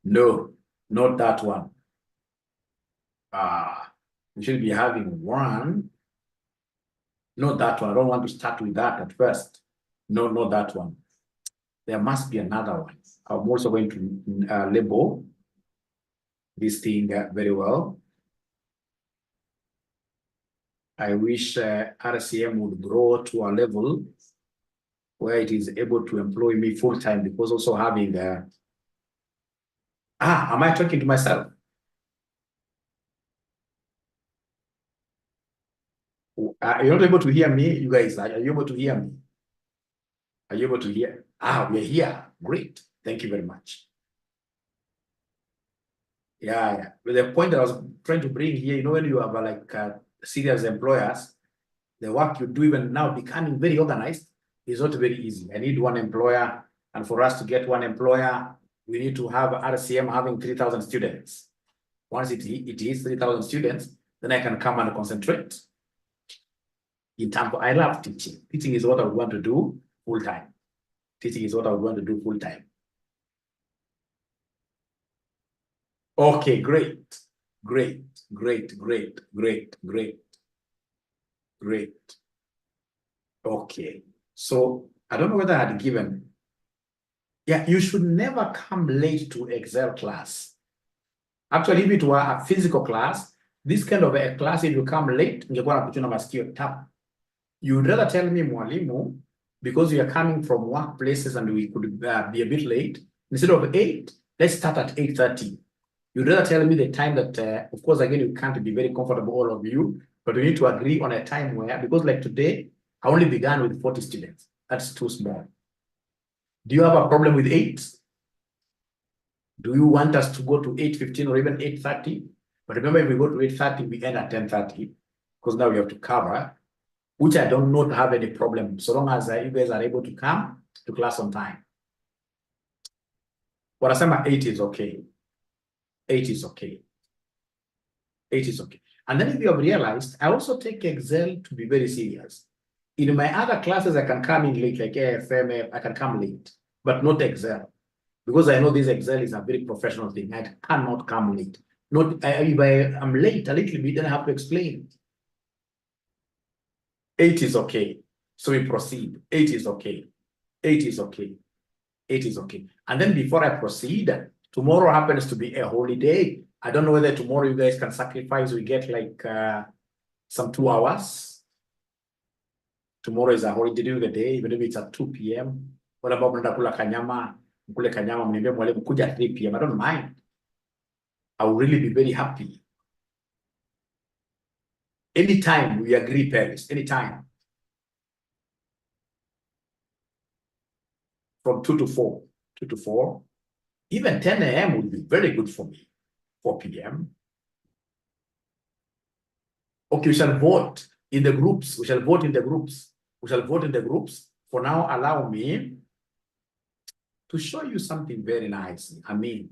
No, not that one. We should be having one. Not that one. I don't want to start with that at first. No, not that one. There must be another one. I'm also going to label this thing very well. I wish RCM would grow to a level where it is able to employ me full-time, because also having am I talking to myself? You're not able to hear me, you guys. Are you able to hear me? Are you able to hear? We're here. Great. Thank you very much. Yeah. But the point that I was trying to bring here, you know, when you have like serious employers, the work you do even now becoming very organized is not very easy. I need one employer, and for us to get one employer, we need to have RCM having 3,000 students. Once it is 3,000 students, then I can come and concentrate. In terms of, I love teaching. Teaching is what I would want to do full-time. Teaching is what I would want to do full-time. Okay, great. Okay, so I don't know whether I had given. Yeah, you should never come late to Excel class. Actually, if it were a physical class, this kind of a class, if you come late, you'd rather tell me, mwalimu, because we are coming from workplaces and we could be a bit late, instead of 8, let's start at 8:30. You'd rather tell me the time that, of course, again, you can't be very comfortable, all of you, but we need to agree on a time where, because like today, I only began with 40 students. That's too small. Do you have a problem with 8? Do you want us to go to 8:15 or even 8:30? But remember, if we go to 8:30, we end at 10:30, because now we have to cover, which I don't not have any problem, so long as you guys are able to come to class on time. Wanasema 8 is okay. 8 is okay. 8 is okay. And then if you have realized, I also take Excel to be very serious. In my other classes, I can come in late, like AFM, I can come late, but not Excel. Because I know this Excel is a very professional thing. I cannot come late. If I am late a little bit, then I have to explain. 8 is okay. So we proceed. 8 is okay. 8 is okay. 8 is okay. And then before I proceed, Tomorrow happens to be a holiday. I don't know whether tomorrow you guys can sacrifice. We get like some 2 hours. Tomorrow is a holiday during the day, even if it's at 2 p.m. What about mnaenda kula kanyama? Mkule kanyama, mniambie mwalimu kuja at 3 p.m. I don't mind. I will really be very happy. Anytime we agree, Paris, anytime. From 2 to 4. 2 to 4. Even 10 a.m. would be very good for me. 4 p.m. Okay, we shall vote in the groups. We shall vote in the groups. We shall vote in the groups. For now, allow me to show you something very nice. I mean,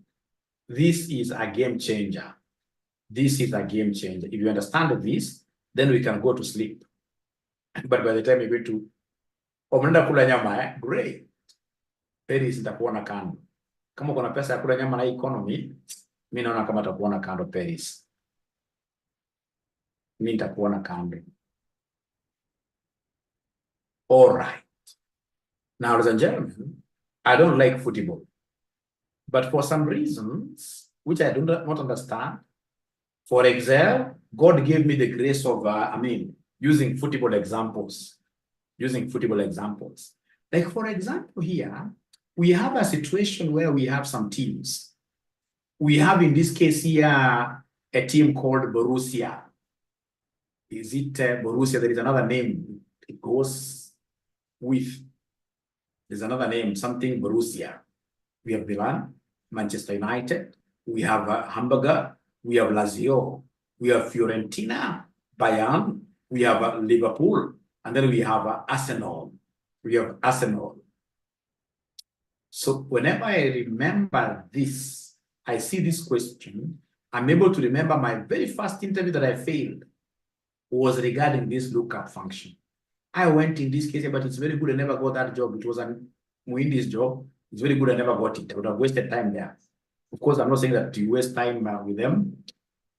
this is a game changer. This is a game changer. If you understand this, then we can go to sleep. But by the time you go to Omenda kula nyama, great. Paris nitakuona kando. Kama kuna pesa ya kula nyama na economy, mimi naona kama takuona kando Paris. Mimi nitakuona kando. All right. Now, ladies and gentlemen, I don't like football. But for some reasons, which I do not understand, for Excel, God gave me the grace of, using football examples. Using football examples. Like, for example, here, we have a situation where we have some teams. We have, in this case here, a team called Borussia. Is it Borussia? There is another name. It goes with, there's another name, something Borussia. We have Milan, Manchester United. We have Hamburger. We have Lazio. We have Fiorentina, Bayern. We have Liverpool. And then we have Arsenal. We have Arsenal. So whenever I remember this, I see this question, I'm able to remember my very first interview that I failed was regarding this lookup function. I went in this case, but it's very good. I never got that job. It was an Muindi's job. It's very good. I never got it. I would have wasted time there. Of course, I'm not saying that you waste time with them,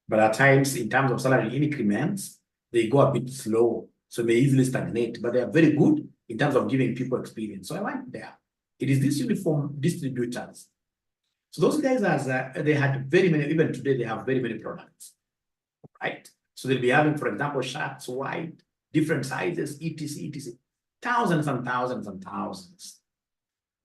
but at times, in terms of salary increments, they go a bit slow. So they easily stagnate, but they are very good in terms of giving people experience. So I went there. It is these uniform distributors. So those guys, they had very many, even today, they have very many products, right? So they'll be having, for example, shirts, white, different sizes, etc., etc., thousands and thousands and thousands.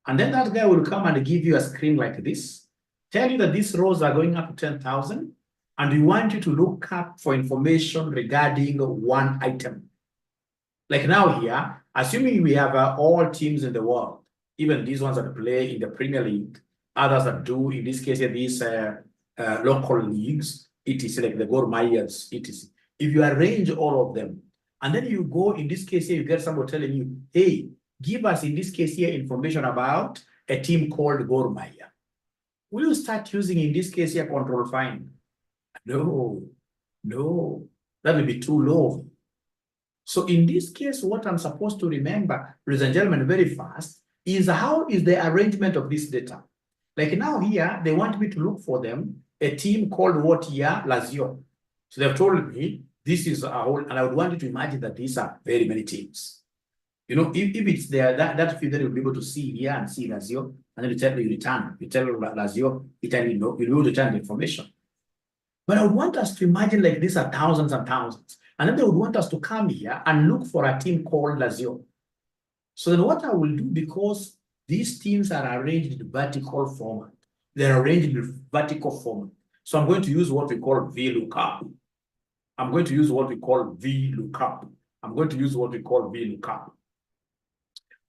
And then that guy will come and give you a screen like this, tell you that these rows are going up to 10,000, and we want you to look up for information regarding one item. Like now here, assuming we have all teams in the world, even these ones that play in the Premier League, others that do, in this case, these local leagues, etc., like the Gor Mahias, etc. If you arrange all of them, and then you go, in this case here, you get someone telling you, hey, give us, in this case here, information about a team called Gor Mahia. Will you start using, in this case here, control find? No, no, that will be too low. So in this case, what I'm supposed to remember, ladies and gentlemen, very fast, is how is the arrangement of this data. Like now here, they want me to look for them, a team called what here? Lazio. So they've told me this is a whole, and I would want you to imagine that these are very many teams. You know, if it's there, that field, you'll be able to see here and see Lazio, and then you return. You tell Lazio, you tell you know, you'll be able to return the information. But I would want us to imagine like these are thousands and thousands. And then they would want us to come here and look for a team called Lazio. So then what I will do, because these teams are arranged in vertical format, they're arranged in vertical format. So I'm going to use what we call VLOOKUP. I'm going to use what we call VLOOKUP. I'm going to use what we call VLOOKUP.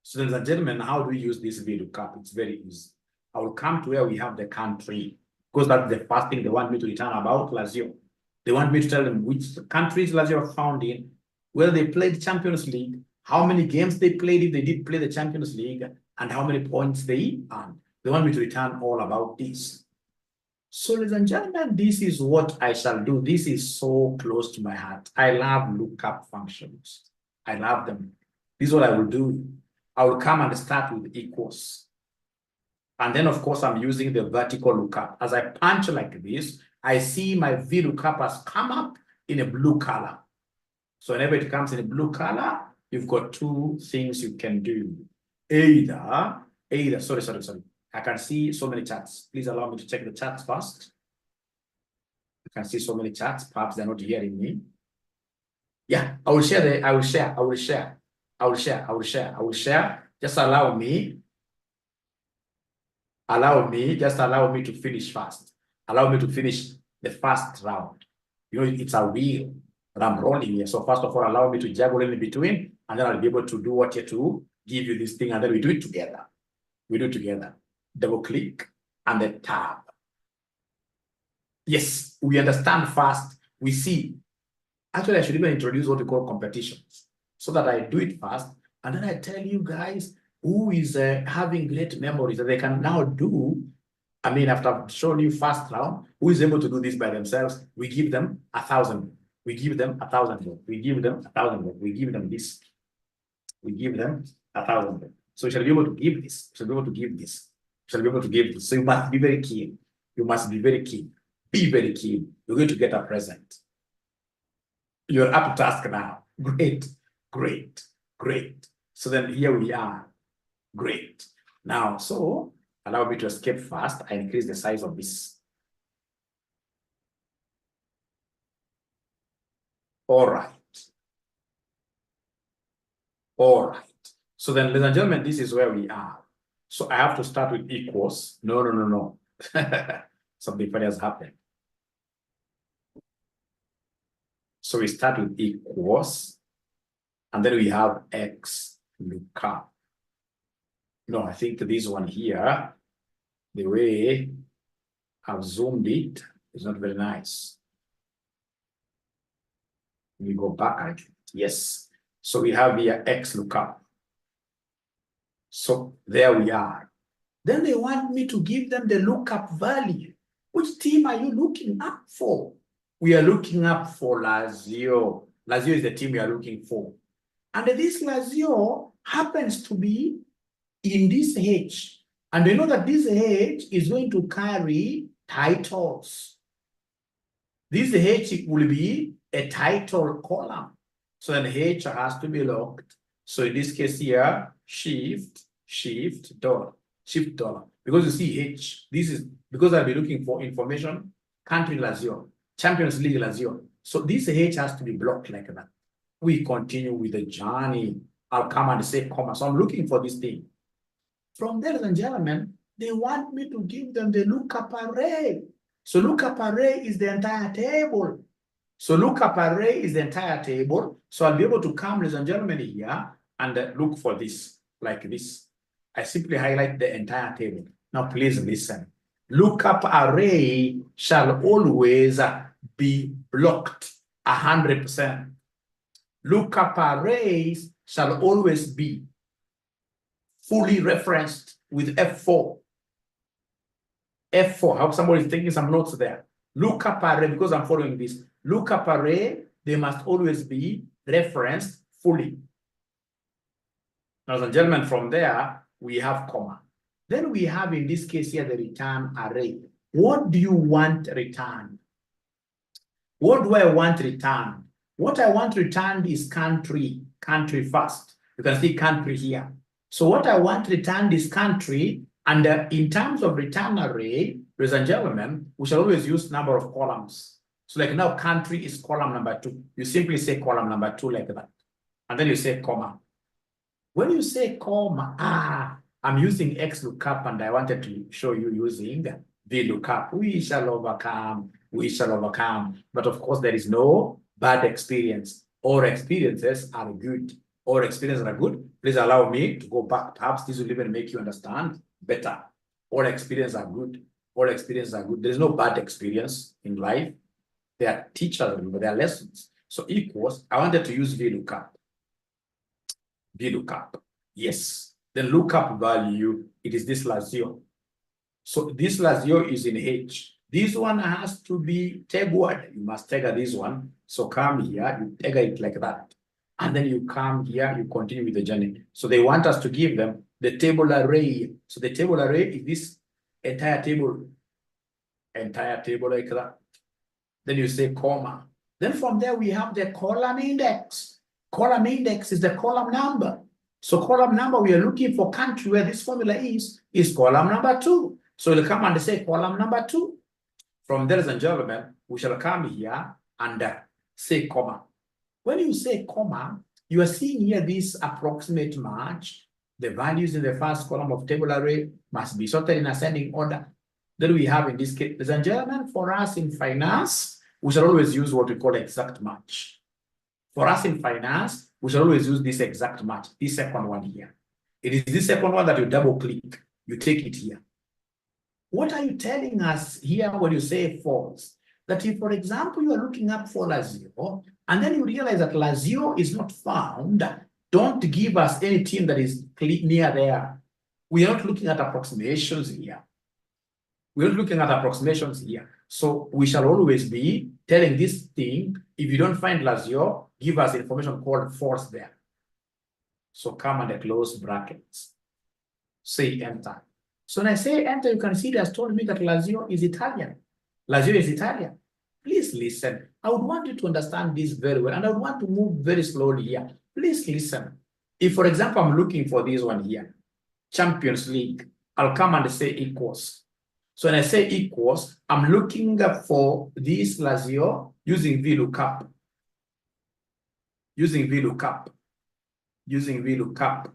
So ladies and gentlemen, how do we use this VLOOKUP? It's very easy. I will come to where we have the country, because that's the first thing they want me to return about Lazio. They want me to tell them which countries Lazio are found in, where they played Champions League, how many games they played if they did play the Champions League, and how many points they earned. They want me to return all about this. So ladies and gentlemen, this is what I shall do. This is so close to my heart. I love lookup functions. I love them. This is what I will do. I will come and start with equals. And then, of course, I'm using the vertical lookup. As I punch like this, I see my VLOOKUP has come up in a blue color. So whenever it comes in a blue color, you've got two things you can do. Sorry. I can see so many charts. Please allow me to check the charts first. I can see so many charts. Perhaps they're not hearing me. Yeah, I will share. Just allow me. Just allow me to finish fast. Allow me to finish the first round. You know, it's a wheel that I'm rolling here. So first of all, allow me to juggle in between, and then I'll be able to do what you to give you this thing, and then we do it together. We do it together. Double click and then tab. Yes, we understand fast. We see. Actually, I should even introduce what we call competitions so that I do it fast, and then I tell you guys who is having great memories that they can now do. I mean, after I've shown you first round, who is able to do this by themselves? We give them 1,000. We give them 1,000. We give them 1,000. We give them this. We give them 1,000. So you shall be able to give this. You shall be able to give this. You shall be able to give this. So you must be very keen. You must be very keen. Be very keen. You're going to get a present. You're up to task now. Great, great, great. So then here we are. Great. Now, so allow me to escape fast. I increase the size of this. All right. All right. So then, ladies and gentlemen, this is where we are. So I have to start with equals. No. Something funny has happened. So we start with equals, and then we have X lookup. No, I think this one here, the way I've zoomed it is not very nice. We go back. Yes. So we have here X lookup. So there we are. Then they want me to give them the lookup value. Which team are you looking up for? We are looking up for Lazio. Lazio is the team we are looking for. And this Lazio happens to be in this H. And we know that this H is going to carry titles. This H will be a title column. So then H has to be locked. So in this case here, shift dollar. Because you see H, this is because I'll be looking for information, country Lazio, Champions League Lazio. So this H has to be blocked like that. We continue with the journey. I'll come and say comma. So I'm looking for this thing. From there, ladies and gentlemen, they want me to give them the lookup array. So lookup array is the entire table. So lookup array is the entire table. So I'll be able to come, ladies and gentlemen, here and look for this, like this. I simply highlight the entire table. Now, please listen. Lookup array shall always be blocked 100%. Lookup arrays shall always be fully referenced with F4. F4. I hope somebody is taking some notes there. Lookup array, because I'm following this. Lookup array, they must always be referenced fully. Ladies and gentlemen, from there, we have comma. Then we have, in this case here, the return array. What do you want returned? What do I want returned? What I want returned is country first. You can see country here. So what I want returned is country, and in terms of return array, ladies and gentlemen, we shall always use number of columns. So like now, country is column number 2. You simply say column number 2 like that. And then you say comma. When you say comma, I'm using X lookup, and I wanted to show you using V lookup. We shall overcome. But of course, there is no bad experience. All experiences are good. All experiences are good. Please allow me to go back. Perhaps this will even make you understand better. All experiences are good. All experiences are good. There is no bad experience in life. They are teachers, but they are lessons. So equals, I wanted to use VLOOKUP. VLOOKUP, yes. The lookup value, it is this Lazio. So this Lazio is in H. This one has to be tagged. You must tag this one. So come here, you tag it like that. And then you come here, you continue with the journey. So they want us to give them the table array. So the table array is this entire table like that. Then you say comma. Then from there we have the column index. Column index is the column number. So column number we are looking for country where this formula is column number 2. So we'll come and say column number 2. From there, ladies and gentlemen, we shall come here and say comma. When you say comma, you are seeing here this approximate match. The values in the first column of table array must be sorted in ascending order. Then we have in this case, ladies and gentlemen, for us in finance, we shall always use what we call exact match. For us in finance, we shall always use this exact match, this second one here. It is this second one that you double click, you take it here. What are you telling us here when you say false? That if, for example, you are looking up for Lazio, and then you realize that Lazio is not found, don't give us anything that is near there. We are not looking at approximations here. We're looking at approximations here. So we shall always be telling this thing, if you don't find Lazio, give us information called false there. So come and close brackets. Say enter. So when I say enter, you can see it has told me that Lazio is Italian. Lazio is Italian. Please listen. I would want you to understand this very well, and I would want to move very slowly here. Please listen. If, for example, I'm looking for this one here, Champions League, I'll come and say equals. So when I say equals, I'm looking for this Lazio using VLOOKUP. Using VLOOKUP. Using VLOOKUP.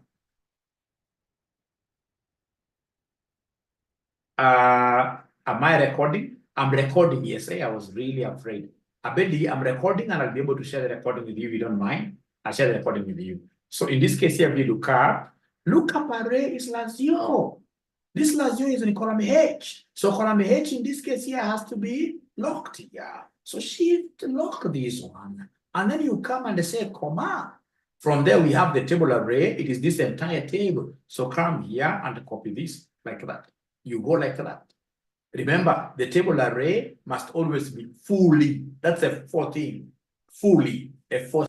Am I recording? I'm recording, yes. I was really afraid. Abedi, I'm recording and I'll be able to share the recording with you if you don't mind. I'll share the recording with you. So in this case here, VLOOKUP. Lookup array is Lazio. This Lazio is in column H. So column H in this case here has to be locked here. So shift lock this one. And then you come and say comma. From there we have the table array. It is this entire table. So come here and copy this like that. You go like that. Remember, the table array must always be fully. That's a 14. Fully. A 14.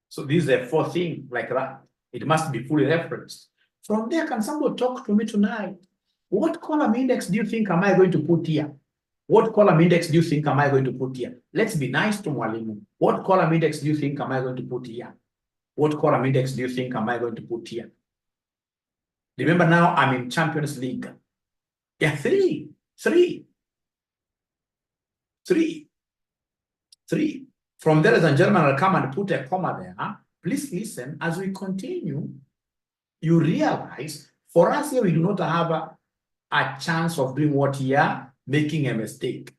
So this is a 4 thing like that. It must be fully referenced. From there, can somebody talk to me tonight? What column index do you think am I going to put here? What column index do you think am I going to put here? Let's be nice to Mwalimu. What column index do you think am I going to put here? What column index do you think am I going to put here? Remember now I'm in Champions League. Yeah, 3. From there, ladies and gentlemen, I'll come and put a comma there. Please listen, as we continue, you realize, for us here, we do not have a chance of doing what here? Making a mistake.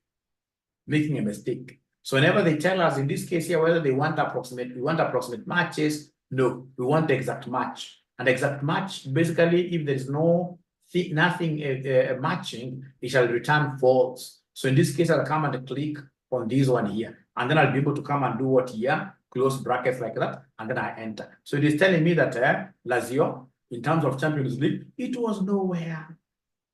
Making a mistake. So whenever they tell us, in this case here, whether they want approximate, we want approximate matches, no, we want the exact match. And exact match, basically, if there is nothing matching, it shall return false. So in this case, I'll come and click on this one here. And then I'll be able to come and do what here? Close brackets like that, and then I enter. So it is telling me that Lazio, in terms of Champions League, it was nowhere.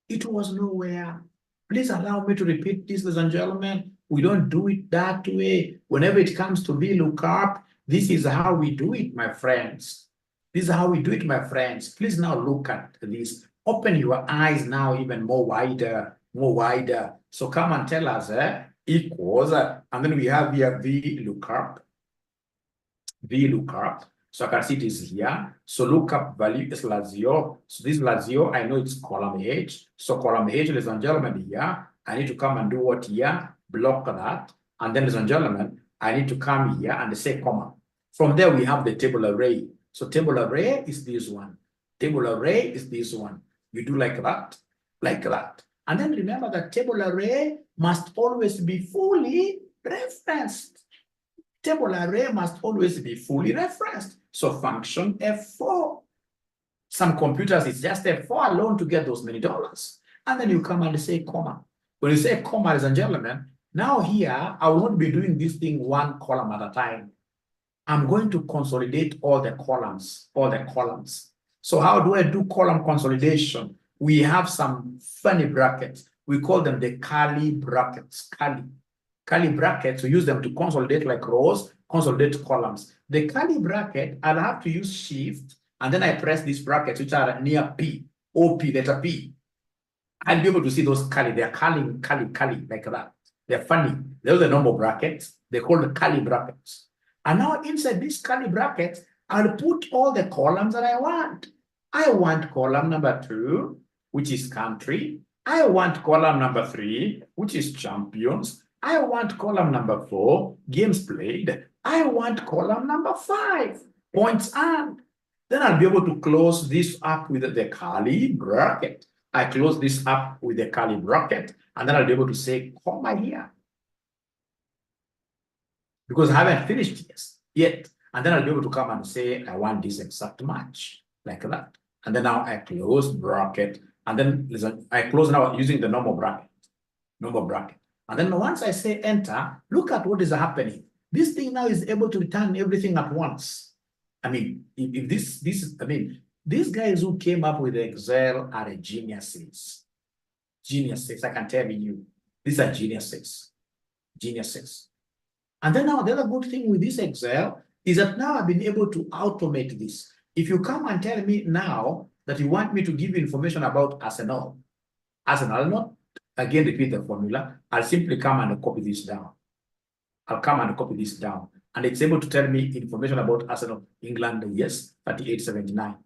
It was nowhere. Please allow me to repeat this, ladies and gentlemen. We don't do it that way. Whenever it comes to VLOOKUP, this is how we do it, my friends. This is how we do it, my friends. Please now look at this. Open your eyes now even more wider, more wider. So come and tell us equals, and then we have here VLOOKUP. So I can see it is here. So lookup value is Lazio. So this Lazio, I know it's column H. So column H, ladies and gentlemen, here, I need to come and do what here? Block that. And then, ladies and gentlemen, I need to come here and say comma. From there, we have the table array. So table array is this one. Table array is this one. You do like that, like that. And then remember that table array must always be fully referenced. Table array must always be fully referenced. So function F4. Some computers, it's just F4 alone to get those many dollars. And then you come and say comma. When you say comma, ladies and gentlemen, now here, I will not be doing this thing one column at a time. I'm going to consolidate all the columns, So how do I do column consolidation? We have some funny brackets. We call them the curly brackets, curly brackets. We use them to consolidate like rows, consolidate columns. The curly bracket, I'll have to use shift, and then I press these brackets, which are near P, OP, letter P. I'll be able to see those curly, they're curly, like that. They're funny. They're the normal brackets. They're called the curly brackets. And now inside these curly brackets, I'll put all the columns that I want. I want column number 2, which is country. I want column number 3, which is champions. I want column number 4, games played. I want column number 5, points earned. Then I'll be able to close this up with the curly bracket. I close this up with the curly bracket, and then I'll be able to say comma here. Because I haven't finished this yet. And then I'll be able to come and say, I want this exact match, like that. And then now I close bracket. And then I close now using the normal bracket. And then once I say enter, look at what is happening. This thing now is able to return everything at once. I mean, if these guys who came up with Excel are geniuses. Geniuses, I can tell you. These are geniuses. Geniuses. And then now the other good thing with this Excel is that now I've been able to automate this. If you come and tell me now that you want me to give you information about Arsenal, I'll not again repeat the formula. I'll simply come and copy this down. And it's able to tell me information about Arsenal, England, yes, 3879.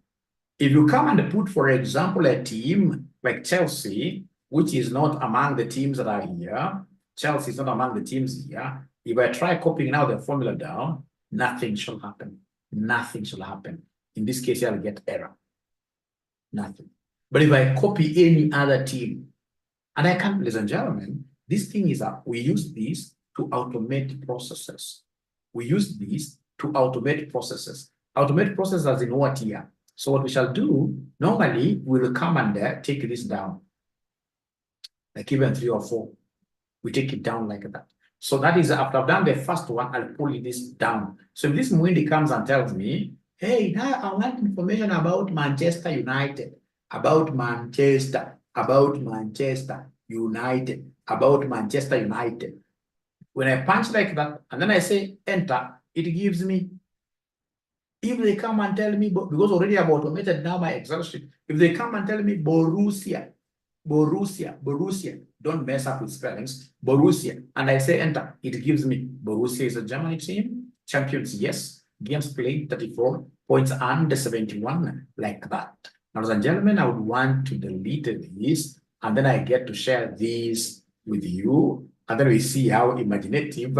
If you come and put, for example, a team like Chelsea, which is not among the teams that are here, Chelsea is not among the teams here. If I try copying now the formula down, nothing shall happen. Nothing shall happen. In this case, I'll get error. Nothing. But if I copy any other team, and I can, ladies and gentlemen, this thing is that we use this to automate processes. Automate processes in what here? So what we shall do, normally we will come and take this down. Like even 3 or 4. We take it down like that. So that is after I've done the first one, I'll pull this down. So if this Mwindi comes and tells me, hey, now I want information about Manchester United, about Manchester United. When I punch like that, and then I say enter, it gives me. If they come and tell me, because already I've automated now my Excel sheet, if they come and tell me Borussia, don't mess up with spellings, Borussia, and I say enter, it gives me Borussia is a German team, champions, yes, games played 34, points earned 71, like that. Now, ladies and gentlemen, I would want to delete this, and then I get to share this with you, and then we see how imaginative.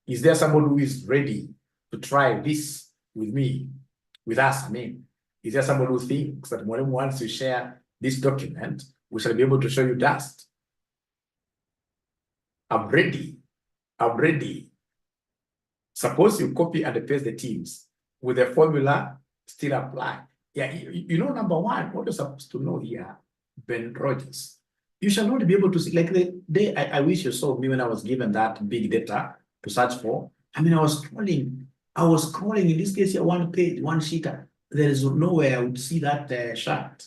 Is there someone who is ready to try this with me, with us? I mean, is there someone who thinks that Mwalimu wants to share this document? We shall be able to show you dust. I'm ready. Suppose you copy and paste the teams with the formula still apply. Yeah, you know, number one, what you're supposed to know here, Ben Rogers, you shall not be able to see, like the day I wish you saw me when I was given that big data to search for. I mean, I was scrolling, in this case here, one page, one sheet. There is nowhere I would see that chart.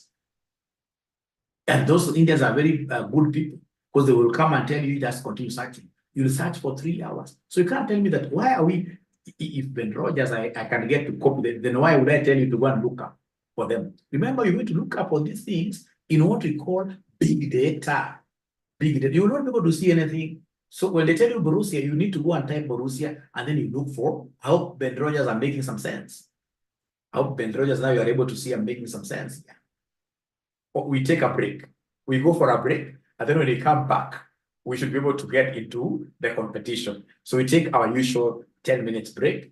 And those Indians are very good people, because they will come and tell you, just continue searching. You'll search for 3 hours. So you can't tell me that, why are we, if Ben Rogers, I can get to copy them, then why would I tell you to go and look up for them? Remember, you're going to look up for these things in what we call big data. Big data. You will not be able to see anything. So when they tell you Borussia, you need to go and type Borussia, and then you look for, I hope Ben Rogers are making some sense. I hope Ben Rogers now you are able to see I'm making some sense. Yeah. We take a break. We go for a break, and then when we come back, we should be able to get into the competition. So we take our usual 10 minutes break.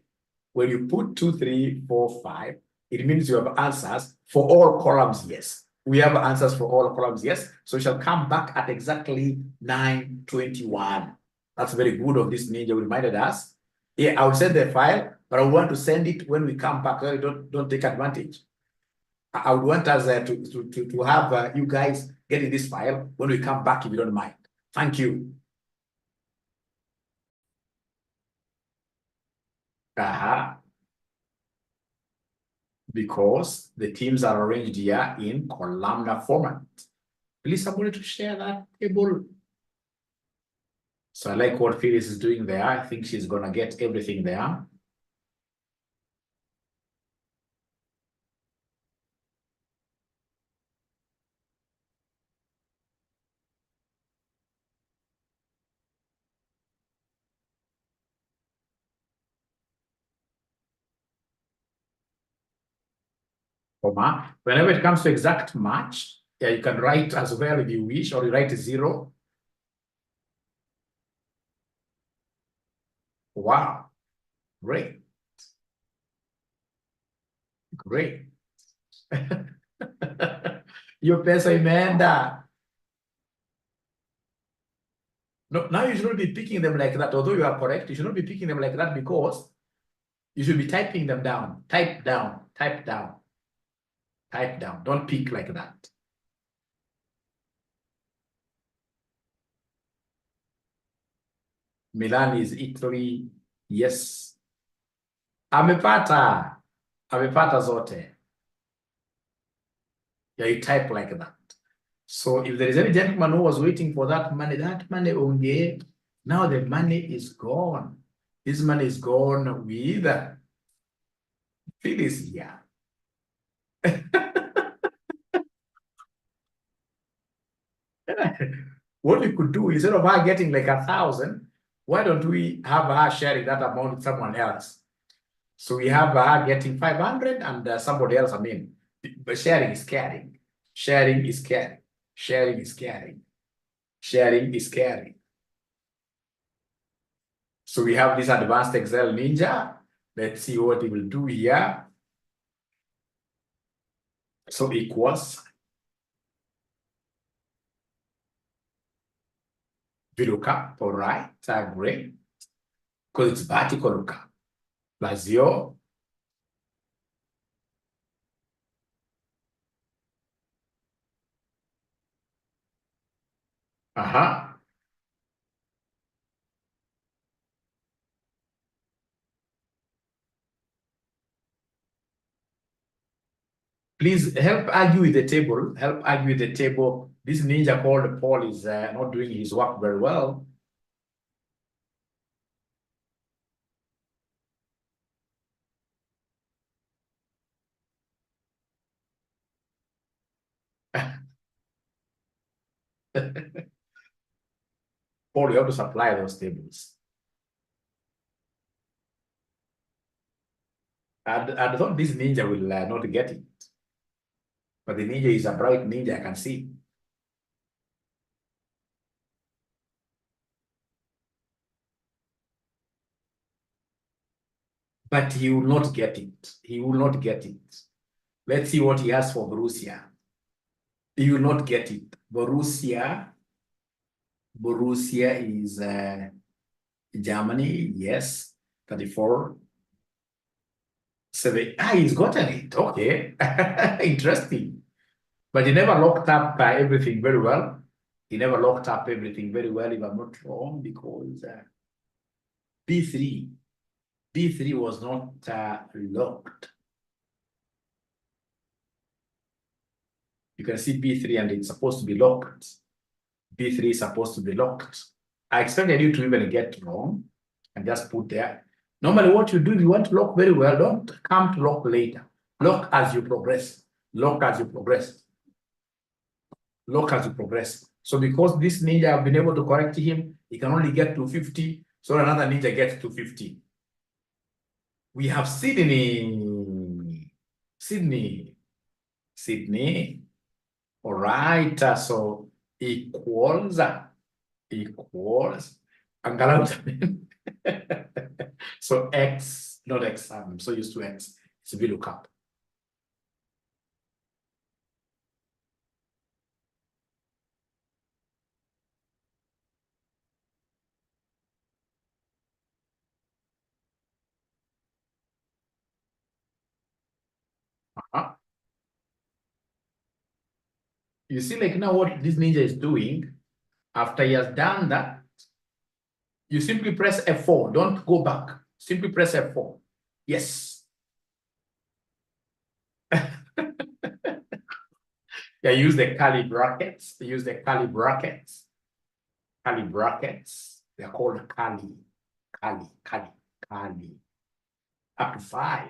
When you put 2, 3, 4, 5, it means you have answers for all columns, yes. We have answers for all columns, yes. So we shall come back at exactly 9:21. That's very good of this ninja who reminded us. Yeah, I'll send the file, but I want to send it when we come back. Don't take advantage. I would want us to have you guys getting this file when we come back, if you don't mind. Thank you. Because the teams are arranged here in columnar format. Please, somebody to share that table. So I like what Phyllis is doing there. I think she's gonna get everything there. comma. Whenever it comes to exact match, yeah, you can write as well if you wish, or you write 0. Wow, great, great. Your pesa imeenda. No, now you should not be picking them like that. Although you are correct, you should not be picking them like that because you should be typing them down. Type down, type down, type down. Don't pick like that. Milan is Italy. Yes. Amepata. Amepata zote. Yeah, you type like that. So if there is any gentleman who was waiting for that money onge, now the money is gone. This money is gone with Phyllis here. What we could do, instead of her getting like 1,000, why don't we have her sharing that amount with someone else? So we have her getting 500 and somebody else, but sharing is caring. Sharing is caring. Sharing is caring. Sharing is caring. So we have this advanced Excel ninja. Let's see what it will do here. So equals VLOOKUP, all right, great. Because it's vertical lookup. Plus 0. Please help argue with the table. Help argue with the table. This ninja called Paul is not doing his work very well. Paul, you have to supply those tables. I thought this ninja will not get it. But the ninja is a bright ninja, I can see. But he will not get it. He will not get it. Let's see what he has for Borussia. He will not get it. Borussia is Germany, yes, 34. He's gotten it. Okay. Interesting. But he never locked up everything very well. He never locked up everything very well, if I'm not wrong, because B3 was not locked. You can see B3 and it's supposed to be locked. B3 is supposed to be locked. I expected you to even get wrong and just put there. Normally what you do, if you want to lock very well, don't come to lock later. Lock as you progress. Lock as you progress. Lock as you progress. So because this ninja have been able to correct him, he can only get to 50. So another ninja gets to 50. We have Sydney. All right. So equals. So X, not X. I'm so used to X. It's VLOOKUP. You see, like now what this ninja is doing, after he has done that, you simply press F4. Don't go back. Simply press F4. Yes. Yeah, use the curly brackets. Use the curly brackets. Curly brackets. They're called curly. Up to 5.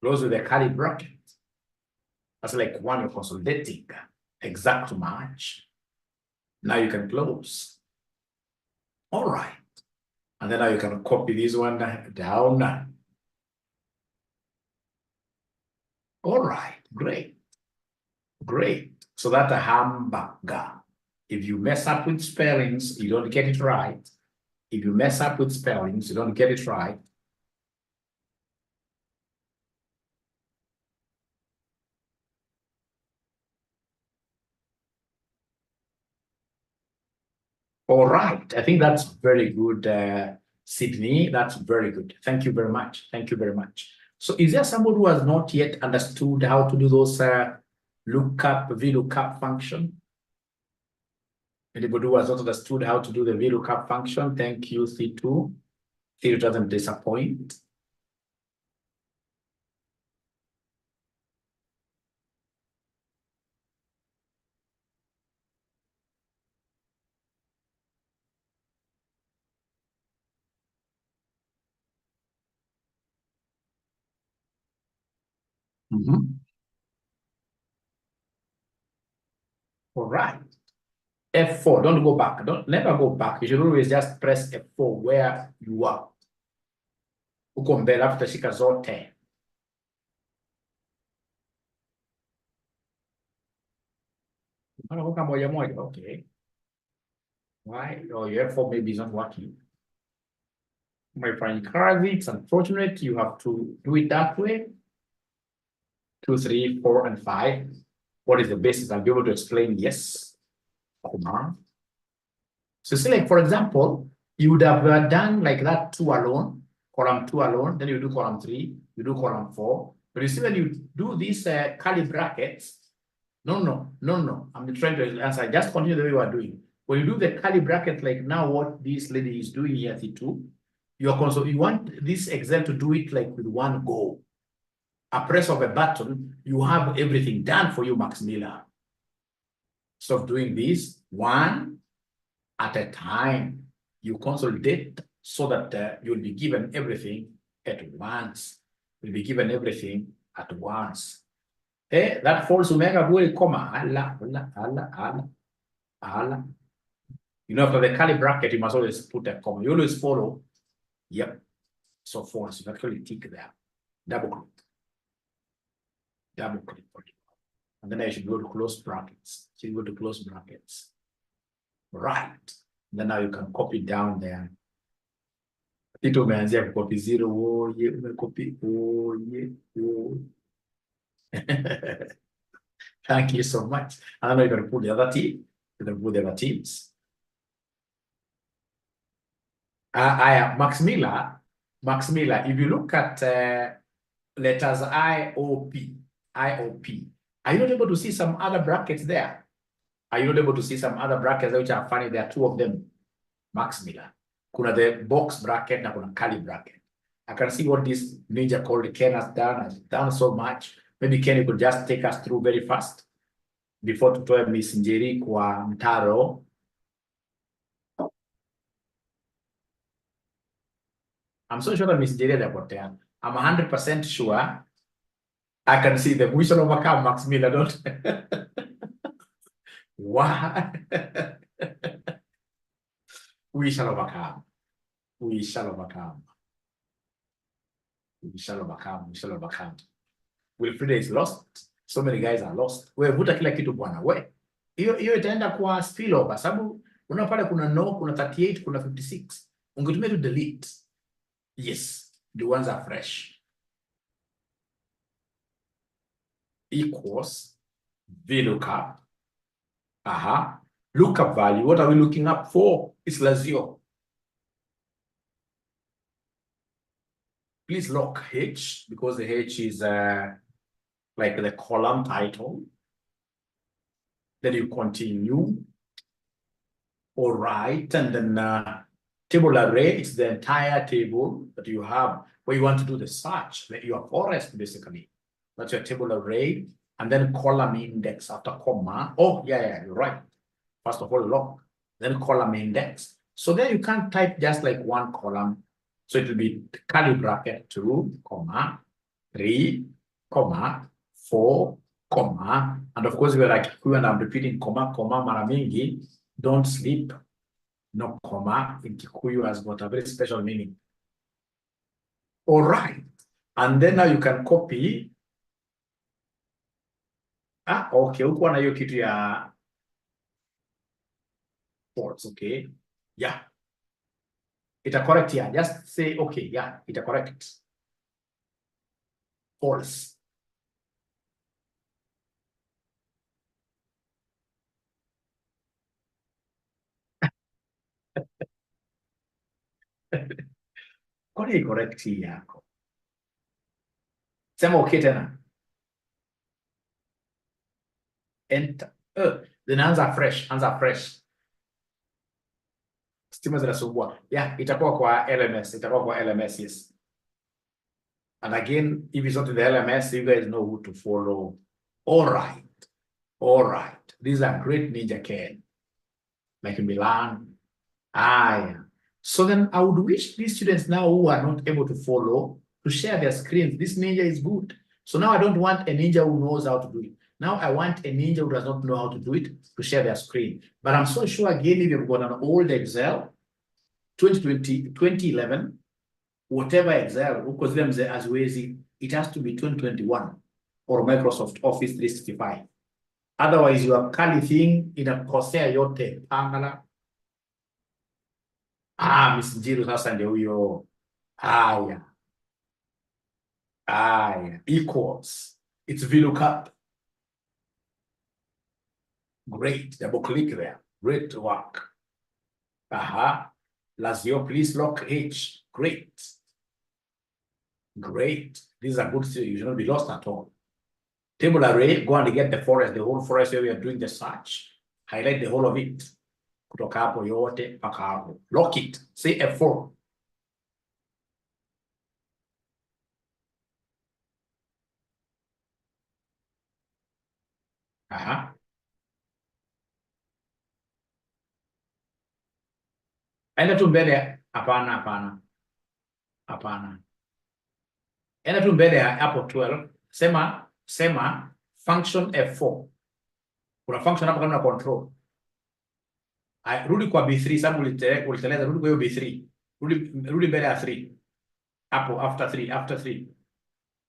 Close with the curly bracket. That's like one you're consolidating. Exact match. Now you can close. All right. And then now you can copy this one down. All right. Great. Great. So that's a hamburger. If you mess up with spellings, you don't get it right. If you mess up with spellings, you don't get it right. All right. I think that's very good, Sydney. That's very good. Thank you very much. Thank you very much. So is there someone who has not yet understood how to do those lookup, VLOOKUP function? Anybody who has not understood how to do the VLOOKUP function? Thank you, C2. It doesn't disappoint. All right. F4, don't go back. Never go back. You should always just press F4 where you are. Uko mbele after shika zote. Okay. Why? Oh, your F4 maybe is not working. My friend Carly, it's unfortunate you have to do it that way. 2, 3, 4, and 5. What is the basis? I'll be able to explain. Yes. So say like, for example, you would have done like that 2 alone, column 2 alone, then you do column 3, you do column 4. But you see when you do these curly brackets, no. I'm trying to answer. Just continue the way you are doing. When you do the curly bracket, like now what this lady is doing here, C2, you want this Excel to do it like with one go. A press of a button, you have everything done for you, Max Miller. So doing this one at a time, you consolidate so that you'll be given everything at once. You'll be given everything at once. That false omega will comma. You know, after the curly bracket, you must always put a comma. You always follow. Yep. So false. You actually tick there. Double click. Double click. And then I should go to close brackets. So you go to close brackets. Right. Then now you can copy down there. Ito umeanzia copy 0. Copy. Thank you so much. I don't know if you're going to put the other team. You're going to put the other teams. Max Miller, if you look at letters IOP, are you not able to see some other brackets there? Are you not able to see some other brackets which are funny? There are 2 of them. Max Miller. Kuna the box bracket na kuna curly bracket. I can see what this ninja called Ken has done so much. Maybe Ken, you could just take us through very fast before tutoe Miss Njeri kwa mtaro. I'm so sure that Miss Njeri there. I'm 100% sure. I can see them. We shall overcome, Max Miller, don't What? We shall overcome. We shall overcome. We shall overcome. We shall overcome. Wilfrida is lost. So many guys are lost. Wewe vuta kila kitu bwana. Hiyo itaenda kwa spillover sababu unaona pale kuna no, kuna 38, kuna 56. Ungetumia tu delete. Yes, the ones are fresh. Equals VLOOKUP. Lookup value. What are we looking up for? It's Lazio. Please lock H because the H is like the column title. Then you continue. All right. And then table array is the entire table that you have where you want to do the search, like your forest basically. That's your table array. And then column index after comma. Oh, yeah, you're right. First of all, lock, then column index. So then you can't type just like one column. So it will be curly bracket 2, comma, 3, comma, 4, comma. And of course, we're like, when I'm repeating comma, mara mingi, don't sleep. No comma in Kikuyu has got a very special meaning. All right. And then now you can copy Okay, huko na hiyo kitu ya false, okay. Yeah. Ita correct here. Just say okay, yeah, ita correct. False. Kwani correct hii yako? Sema okay tena. Enter. Then anza fresh. Stima zinasumbua. Yeah, itakuwa kwa LMS, yes. And again, if it's not in the LMS, you guys know who to follow. All right. These are great Ninja Ken. Like Milan. Yeah. So then I would wish these students now who are not able to follow to share their screens. This Ninja is good. So now I don't want a Ninja who knows how to do it. Now I want a Ninja who does not know how to do it to share their screen. But I'm so sure again, if you've got an old Excel, 2020, 2011, whatever Excel, because them as easy, it has to be 2021 or Microsoft Office 365. Otherwise, your kali thing inakosea yote. Pangala. Miss Njiru sasa ndio huyo. Haya. Equals. It's VLOOKUP. Great. Double click there. Great work. Lazio, please lock H. Great. These are good. You should not be lost at all. Table array, go and get the forest, the whole forest where we are doing the search. Highlight the whole of it. Kutoka hapo yote mpaka hapo. Lock it. Say F4. Enda tu mbele. Hapana. Enda tu mbele ya hapo 12. Sema function F4. Kuna function hapo kama na control. Rudi kwa B3, sababu uliteleza, rudi kwa hiyo B3. Rudi mbele ya 3. Hapo after 3.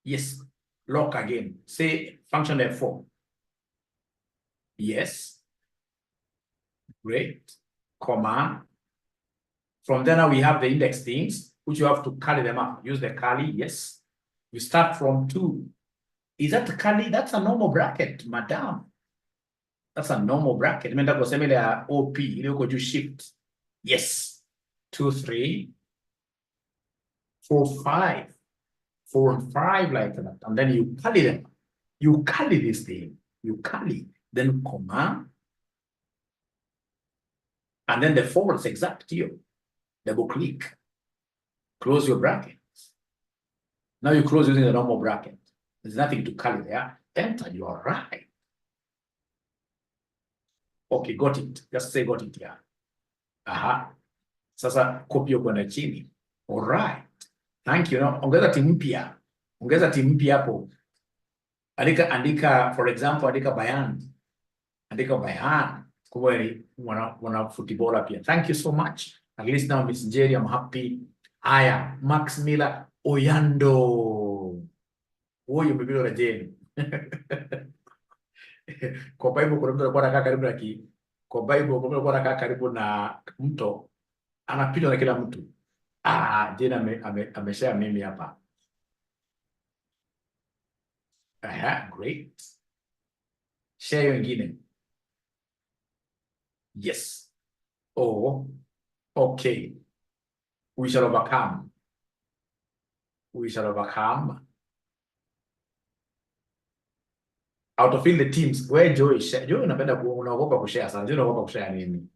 Yes. Lock again. Say function F4. Yes. Great. Comma. From there now we have the index things, which you have to carry them up. Use the curly. Yes. You start from 2. Is that curly? That's a normal bracket, madam. That's a normal bracket. Menda kusema ile ya OP, ile uko juu shift. Yes. 2, 3, 4, 5. 4 and 5 like that. And then you curly them. You curly this thing. You curly. Then comma. And then the forwards exact here. Double click. Close your brackets. Now you close using the normal bracket. There's nothing to curly there. Enter, you are right. Okay, got it. Just say got it here. Sasa copy kwenda chini. All right. Thank you. Now, ongeza timu mpya hapo. Andika, for example, andika Bayan. Kwa wana footballer pia. Thank you so much. At least now, Miss Jerry, I'm happy. Max Miller, Oyando. Huyo mbibilo la Jane. Kwa Bible kuna mtu alikuwa anakaa karibu na kwa Bible kuna mtu alikuwa anakaa karibu na mto. Anapitwa na kila mtu. Jane ameshare mimi hapa. Great. Share hiyo ingine. Yes. Okay. We shall overcome. Out of the teams, where Joy share. Joy unapenda unaogopa kushare sana. Joy unaogopa kushare nini?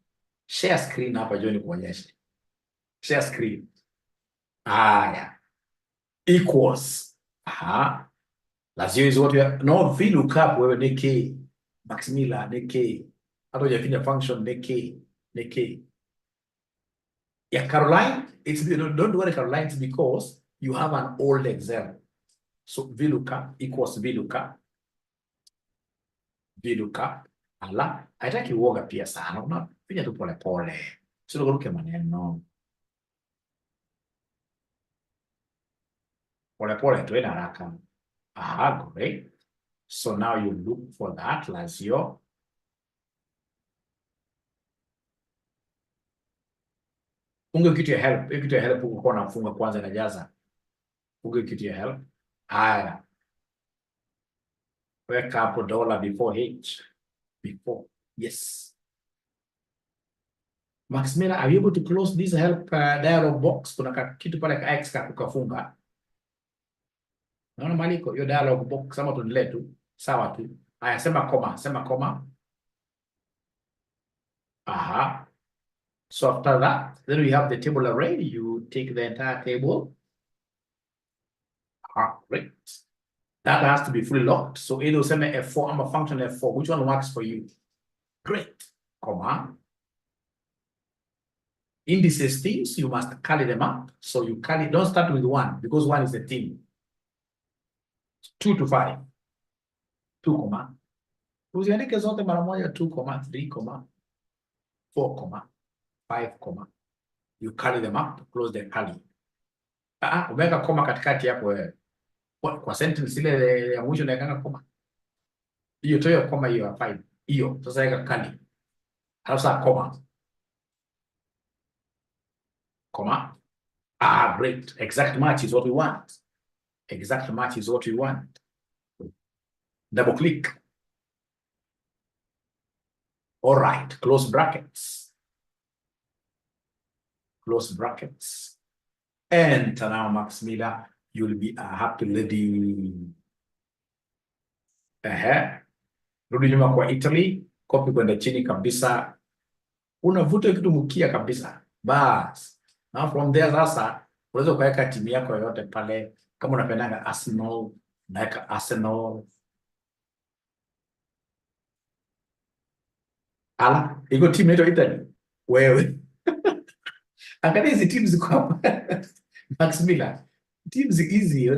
Share screen hapa Joy nikuonyeshe. Share screen. Yeah. Equals. Lazio is what we are. No, VLOOKUP wewe ni K. Max Miller ni K. Hata hujafinya function ni K. Yeah, Caroline, don't worry, Caroline, it's because you have an old Excel. So VLOOKUP equals VLOOKUP. Haitaki uoga pia sana. Unafinya tu pole. Sio kuruke maneno. Pole tu ina haraka. Great. So now you look for that lazio. Funga kitu ya help. Hiyo kitu ya help uko unafunga kwanza inajaza. Funga kitu ya help. Haya. Weka hapo dollar before H. Before. Yes. Max Miller, are you able to close this help dialog box? Kuna kitu pale ka X kukafunga. Naona maliko hiyo dialog box sama tuendelee tu. Sawa tu. Haya, sema comma. Aha. So after that, then we have the table array. You take the entire table. Great. That has to be fully locked. So either send F4, I'm a function F4. Which one works for you? Great. Comma. Indices things, you must carry them up. So you carry, don't start with 1 because 1 is a thing. 2 to 5. 2 comma. Uziandike zote mara moja 2 comma, 3 comma, 4 comma, 5 comma. You carry them up to close the curly. Umeweka comma katikati hapo wewe. Kwa sentence ile ya mwisho naekanga comma. Hiyo toyo comma hiyo 5. Hiyo sasa weka curly. Sasa comma. Comma. Great. Exact match is what we want. Exact match is what we want. Double click. All right. Close brackets. Close brackets. Enter now, Max Miller. You'll be a happy lady. Rudi nyuma kwa Italy. Copy kwenda chini kabisa. Unavuta kitu mkia kabisa. Bas. Now from there sasa, unaweza kuweka timu yako yote pale. Kama unapendanga Arsenal, naweka Arsenal. Iko timu yetu Italy. Wewe. Angalia hizi teams ziko hapa. Max Miller. Teams easy.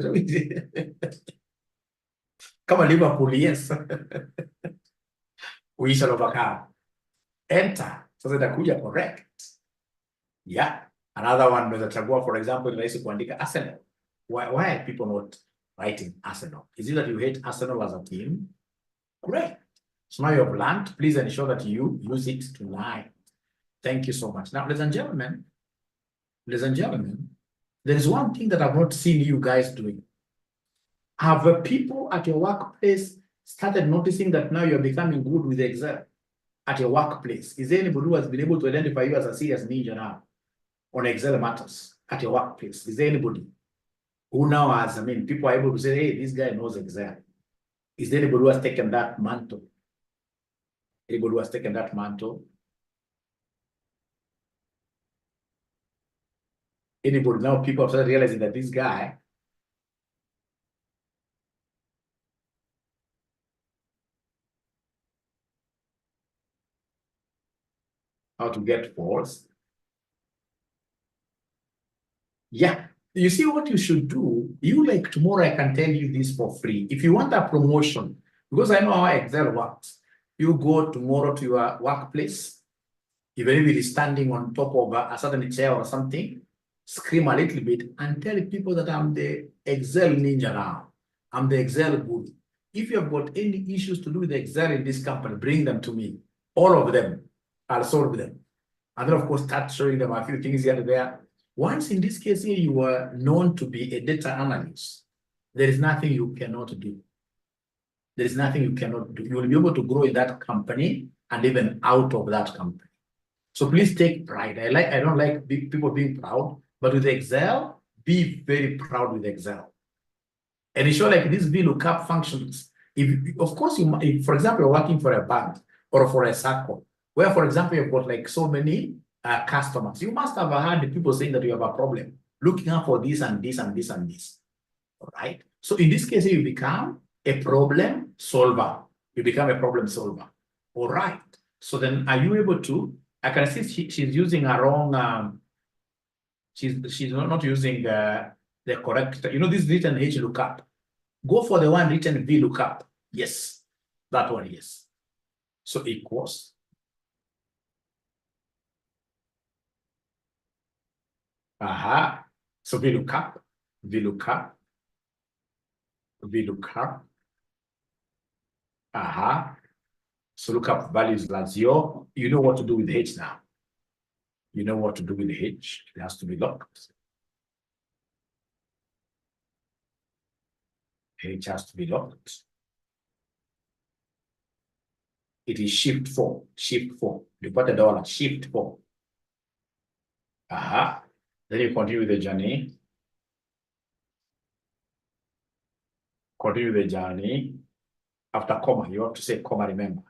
Kama Liverpool, yes. We shall overcome. Enter. Sasa itakuja correct. Yeah. Another one unaweza chagua, for example, ni rahisi kuandika Arsenal. Why are people not writing Arsenal? Is it that you hate Arsenal as a team? Great. So now you have learned. Please ensure that you use it tonight. Thank you so much. Now, ladies and gentlemen, there is one thing that I've not seen you guys doing. Have the people at your workplace started noticing that now you're becoming good with Excel at your workplace? Is there anybody who has been able to identify you as a serious ninja now on Excel matters at your workplace? Is there anybody who now has, people are able to say, hey, this guy knows Excel? Is there anybody who has taken that mantle? Anybody who has taken that mantle? Anybody now? People have started realizing that this guy how to get false. Yeah. You see what you should do? You like tomorrow, I can tell you this for free. If you want a promotion, because I know how Excel works, you go tomorrow to your workplace, even if it is standing on top of a certain chair or something, scream a little bit and tell people that I'm the Excel ninja now. I'm the Excel guru. If you have got any issues to do with Excel in this company, bring them to me. All of them. I'll solve them. And then, of course, start showing them a few things here and there. Once in this case here, you are known to be a data analyst, there is nothing you cannot do. There is nothing you cannot do. You will be able to grow in that company and even out of that company. So please take pride. I don't like people being proud, but with Excel, be very proud with Excel. And ensure like these VLOOKUP functions. Of course, if, for example, you're working for a bank or for a circle, where, for example, you've got like so many customers, you must have heard people saying that you have a problem, looking out for this and this and this and this. All right. So in this case, you become a problem solver. You become a problem solver. All right. So then, are you able to? I can see she's using her wrong. She's not using the correct. You know, this is written H lookup. Go for the one written V lookup. Yes, that one. Yes. So equals. So VLOOKUP. So look up values Lazio. You know what to do with H now. You know what to do with H. It has to be locked. H has to be locked. It is shift 4. Shift 4. You put the dollar, shift 4. Then you continue with the journey. Continue the journey. After comma, you have to say comma, remember.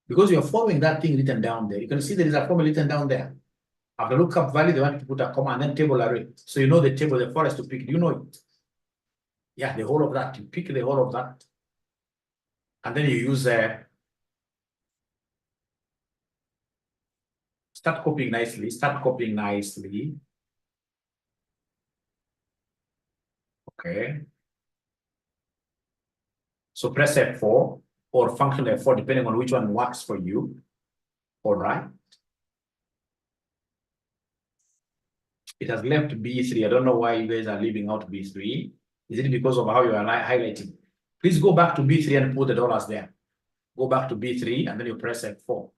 Because you're following that thing written down there. You can see there is a formula written down there. After lookup value, they want to put a comma and then table array. So you know the table, the forest to pick. Do you know it? Yeah, the whole of that. You pick the whole of that. And then you use start copying nicely. Start copying nicely. Okay. So press F4 or function F4, depending on which one works for you. All right. It has left B3. I don't know why you guys are leaving out B3. Is it because of how you are highlighting? Please go back to B3 and put the dollars there. Go back to B3 and then you press F4.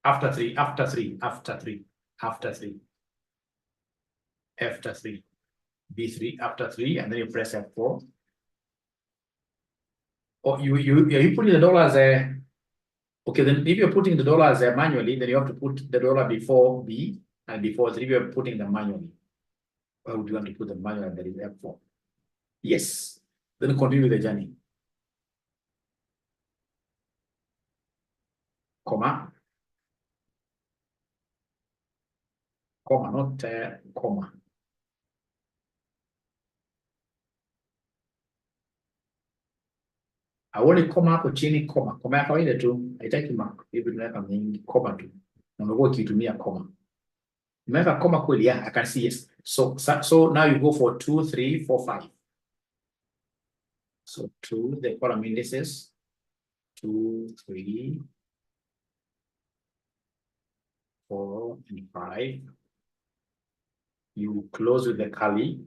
After 3, after 3, after 3, after 3, after 3, B3, after 3, and then you press F4. Or you putting the dollars there. Okay, then if you're putting the dollars there manually, then you have to put the dollar before B and before 3. If you're putting them manually, why would you want to put them manually? There is F4. Yes. Then continue the journey. Comma. Comma, not comma. Awali comma hapo chini comma. Comma ya kawaida tu, haitaki mark. Hivi tunaweka mingi comma tu. Na unakuwa ukitumia comma. Umeweka comma kweli? Yeah, I can see yes. So now you go for 2, 3, 4, 5. So 2, the column indices, 2, 3, 4, and 5. You close with the curly,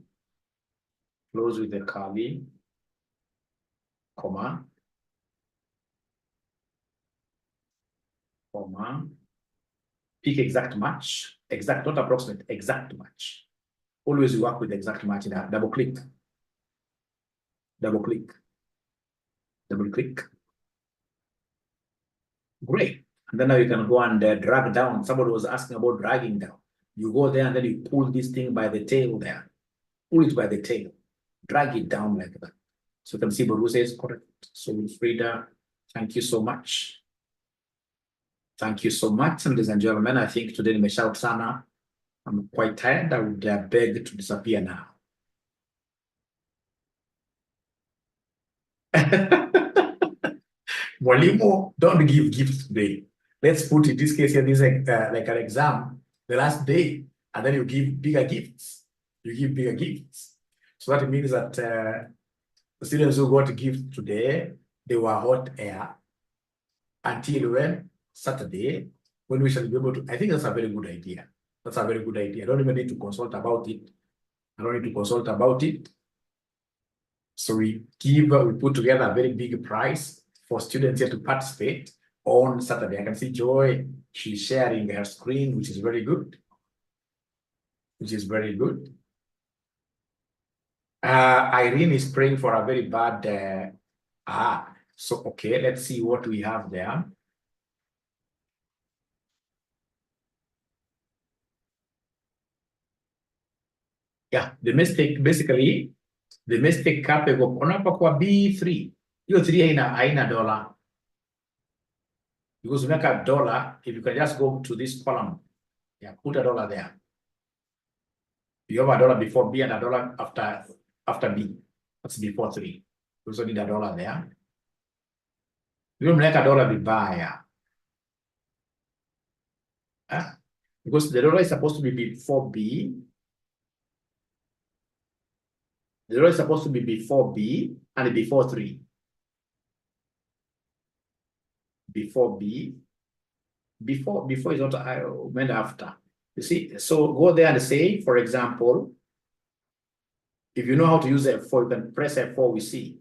comma, comma, pick exact match, exact, not approximate, exact match. Always work with exact match. Double click, double click, double click. Great. And then now you can go and drag down. Somebody was asking about dragging down. You go there and then you pull this thing by the tail there. Pull it by the tail. Drag it down like that. So you can see Barusa is correct. So Frida, thank you so much. Thank you so much, ladies and gentlemen. I think today nimeshout sana. I'm quite tired. I would beg to disappear now. Mwalimu, don't give gifts today. Let's put in this case here, this like an exam, the last day, and then you give bigger gifts. You give bigger gifts. So that means that the students who got gifts today, they were hot air until when? Saturday, when we shall be able to. I think that's a very good idea. That's a very good idea. I don't even need to consult about it. I don't need to consult about it. So we put together a very big prize for students here to participate on Saturday. I can see Joy, she's sharing her screen, which is very good. Which is very good. Irene is praying for a very bad, so okay, let's see what we have there. Yeah, the mistake, basically, the mistake capable, unapa kwa B3, hiyo 3 haina dollar. Because we make a dollar, if you can just go to this column, yeah, put a dollar there. You have a dollar before B and a dollar after B. That's before 3. You also need a dollar there. You don't make a dollar vibaya. Because the dollar is supposed to be before B. The dollar is supposed to be before B and before 3. Before B. Before is not meant after. You see, so go there and say, for example, if you know how to use F4, you can press F4, we see.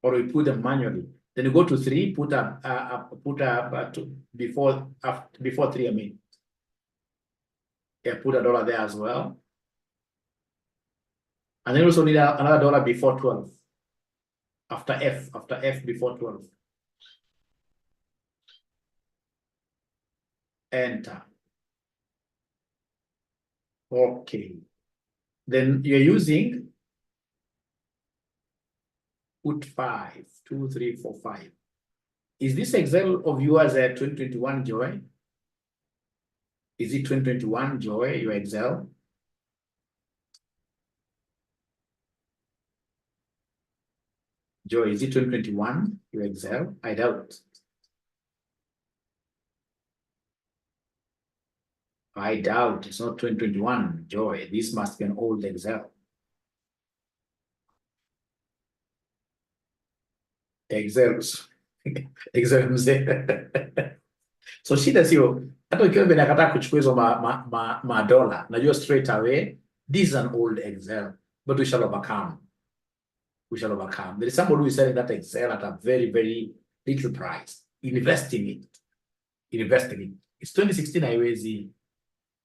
or we put them manually. Then you go to 3, put before 3, I mean. Yeah, put $1 there as well. And then you also need another $1 before 12. After F before 12. Enter. Okay. Then you're using put 5, 2, 3, 4, 5. Is this Excel of yours a 2021, Joy? Is it 2021, Joy, your Excel? Joy, is it 2021, your Excel? I doubt. I doubt it's not 2021, Joy. This must be an old Excel. Excels. Excel mzee. So shida sio hata ukiwa benakataa kuchukua hizo $, najua straight away this is an old Excel, but we shall overcome. We shall overcome. There is somebody who is selling that Excel at a very, very little price. Invest in it. Invest in it. It's 2016 haiwezi.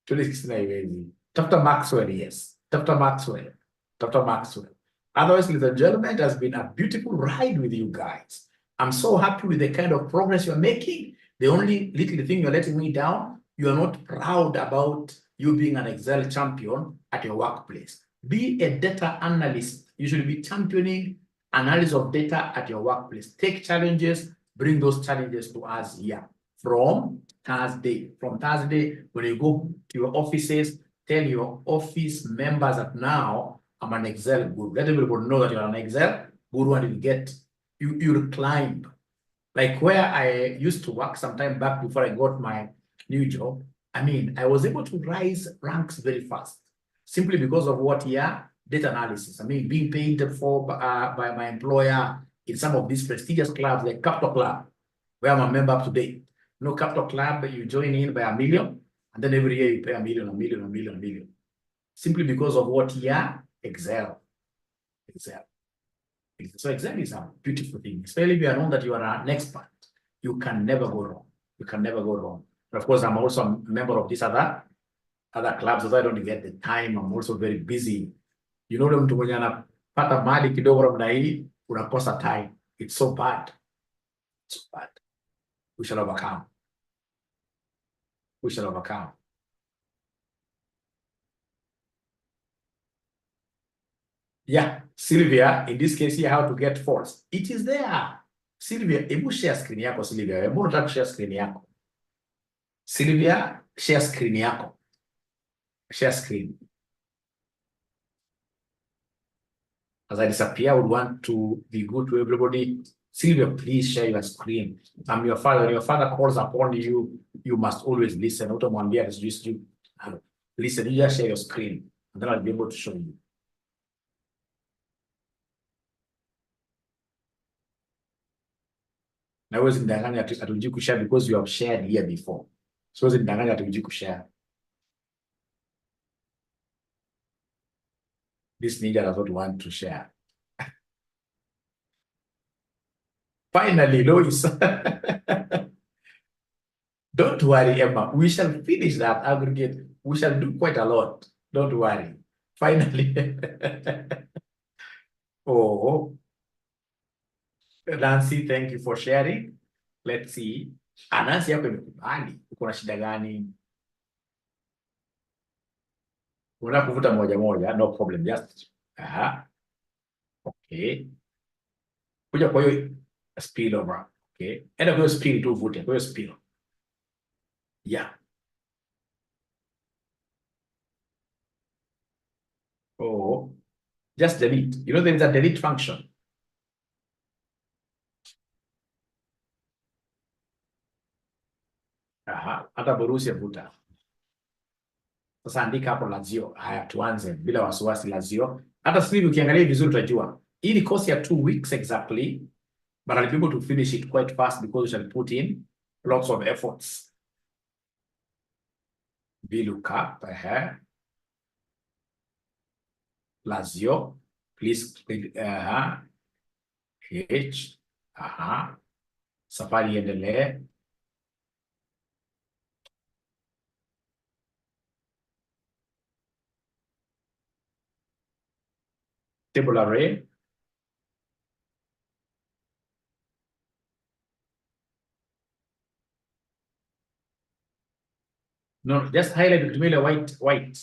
2016 haiwezi. Dr. Maxwell, yes. Dr. Maxwell. Dr. Maxwell. Otherwise, ladies and gentlemen, it has been a beautiful ride with you guys. I'm so happy with the kind of progress you're making. The only little thing you're letting me down, you're not proud about you being an Excel champion at your workplace. Be a data analyst. You should be championing analysis of data at your workplace. Take challenges, bring those challenges to us here from Thursday. From Thursday, when you go to your offices, tell your office members that now I'm an Excel guru. Let everybody know that you're an Excel guru and you'll climb. Like where I used to work sometime back before I got my new job, I mean, I was able to rise ranks very fast simply because of what here? Data analysis. I mean, being paid for by my employer in some of these prestigious clubs like Capital Club, where I'm a member up to date. You know, Capital Club, you join in by $1 million, and then every year you pay $1 million, $1 million, $1 million, $1 million. Simply because of what here? Excel. Excel. So Excel is a beautiful thing, especially if you know that you are an expert. You can never go wrong. You can never go wrong. But of course, I'm also a member of these other clubs, so I don't get the time. I'm also very busy. You know, mtu mwenye anapata mali kidogo namna hii, unakosa time. It's so bad. It's so bad. We shall overcome. We shall overcome. Yeah, Sylvia, in this case here, how to get false. It is there. Sylvia, hebu share screen yako, Sylvia. Hebu unataka share screen yako. Sylvia, share screen yako. Share screen. As I disappear, I would want to be good to everybody. Sylvia, please share your screen. I'm your father. When your father calls upon you, you must always listen. Utamwambia just you listen. You just share your screen, and then I'll be able to show you. Na wewe zindanganya hatujui kushare because you have shared here before. So zindanganya hatujui kushare. This ninja does not want to share. Finally, Lois. Don't worry, Emma. We shall finish that aggregate. We shall do quite a lot. Don't worry. Finally. Oh, Nancy, thank you for sharing. Let's see. Nancy yako imekubali. Uko na shida gani? Unataka kuvuta moja moja, no problem. Just okay. Kuja kwa hiyo spill over. Okay. Enda kwa hiyo spill tu uvute, kwa hiyo spill. Yeah. Oh, just delete. You know there is a delete function. Hata Borusia vuta. Sasa andika hapo Lazio. Haya, tuanze bila wasiwasi Lazio. Hata sisi ukiangalia vizuri utajua. Hii ni course ya 2 weeks exactly, but I'll be able to finish it quite fast because we shall put in lots of efforts. VLOOKUP, Lazio, please, H. Safari iendelee. Table array. No, just highlight ukitumia white.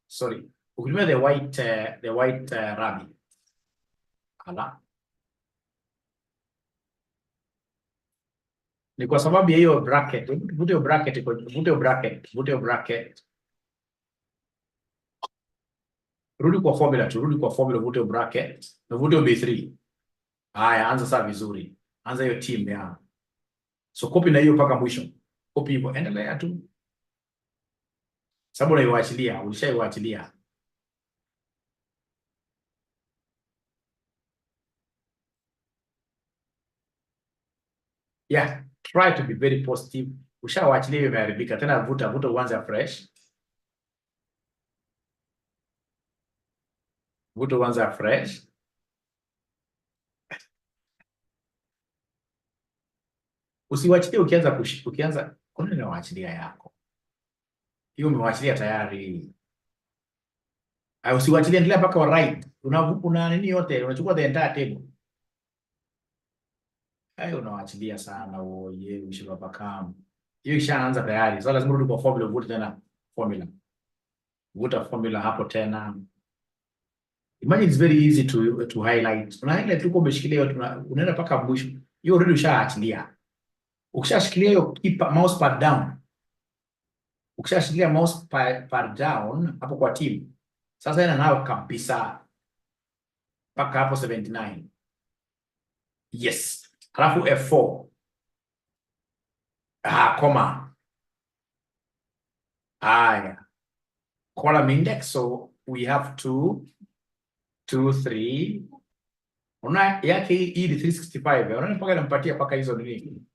Sorry. Ukitumia the white rabbit. Ni kwa sababu ya hiyo bracket. Vute bracket. Rudi kwa formula tu, vute bracket. Na vute B3. Haya, anza saa vizuri. Anza hiyo team ya. So copy na hiyo mpaka mwisho. Copy hivyo, endelea tu. Sababu unaiachilia, ulishaiachilia. Yeah, try to be very positive. Ushawaachilia hiyo imeharibika. Tena vuta uanze fresh. Vuta uanze fresh. Usiwachilie ukianza kwa nini unawaachilia yako? Hiyo umewaachilia tayari. Usiwachilie, endelea mpaka wa right. Una nini yote, unachukua the entire table. Unawaachilia sana wewe, ushabafahamu. Hiyo ishaanza tayari. Sasa lazima urudi kwa formula, vute tena formula. Vuta formula hapo tena. Imagine it's very easy to highlight. Una highlight uko umeshikilia yote, unaenda mpaka mwisho. Hiyo already ushaachilia. Ukishashikilia hiyo keep mouse pad down. Ukishashikilia mouse pad down hapo kwa team. Sasa ina nao kabisa mpaka hapo 79. Yes. Halafu F4. Comma. Column index, so we have 2, 3. Una yake hii ni 365. Unaona mpaka nampatia mpaka hizo nini?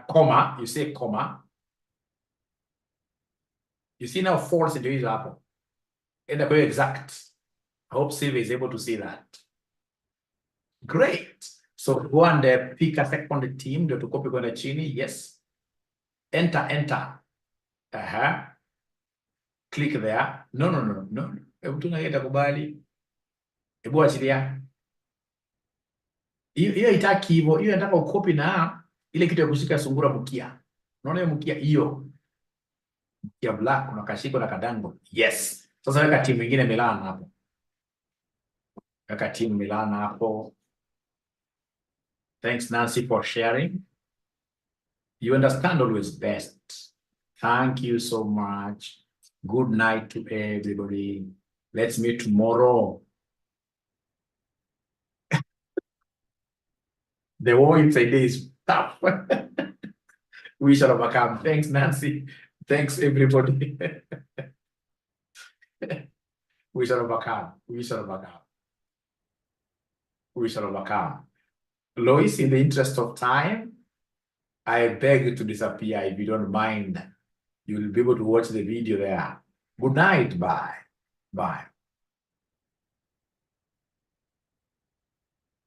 Comma, you say comma. You see now false into hizo hapo. Enda kwa exact. I hope Sylvia is able to see that. Great. So go and pick a second team ndio tukopi kwenda chini. Yes. Enter. Click there. No. Hebu tunaenda kubali. Hebu achilia. Hiyo itaki hivyo. Hiyo nataka ukopi na ile kitu ya kushika sungura mkia. Unaona hiyo mkia hiyo? Mkia black unakashika na kadango. Yes. Sasa weka timu nyingine Milan hapo. Weka timu Milan hapo. Thanks Nancy for sharing. You understand always best. Thank you so much. Good night to everybody. Let's meet tomorrow. The war inside there is tough. We shall overcome. Thanks, Nancy. Thanks, everybody. We shall overcome. Lois, in the interest of time, I beg you to disappear if you don't mind. You will be able to watch the video there. Good night. Bye.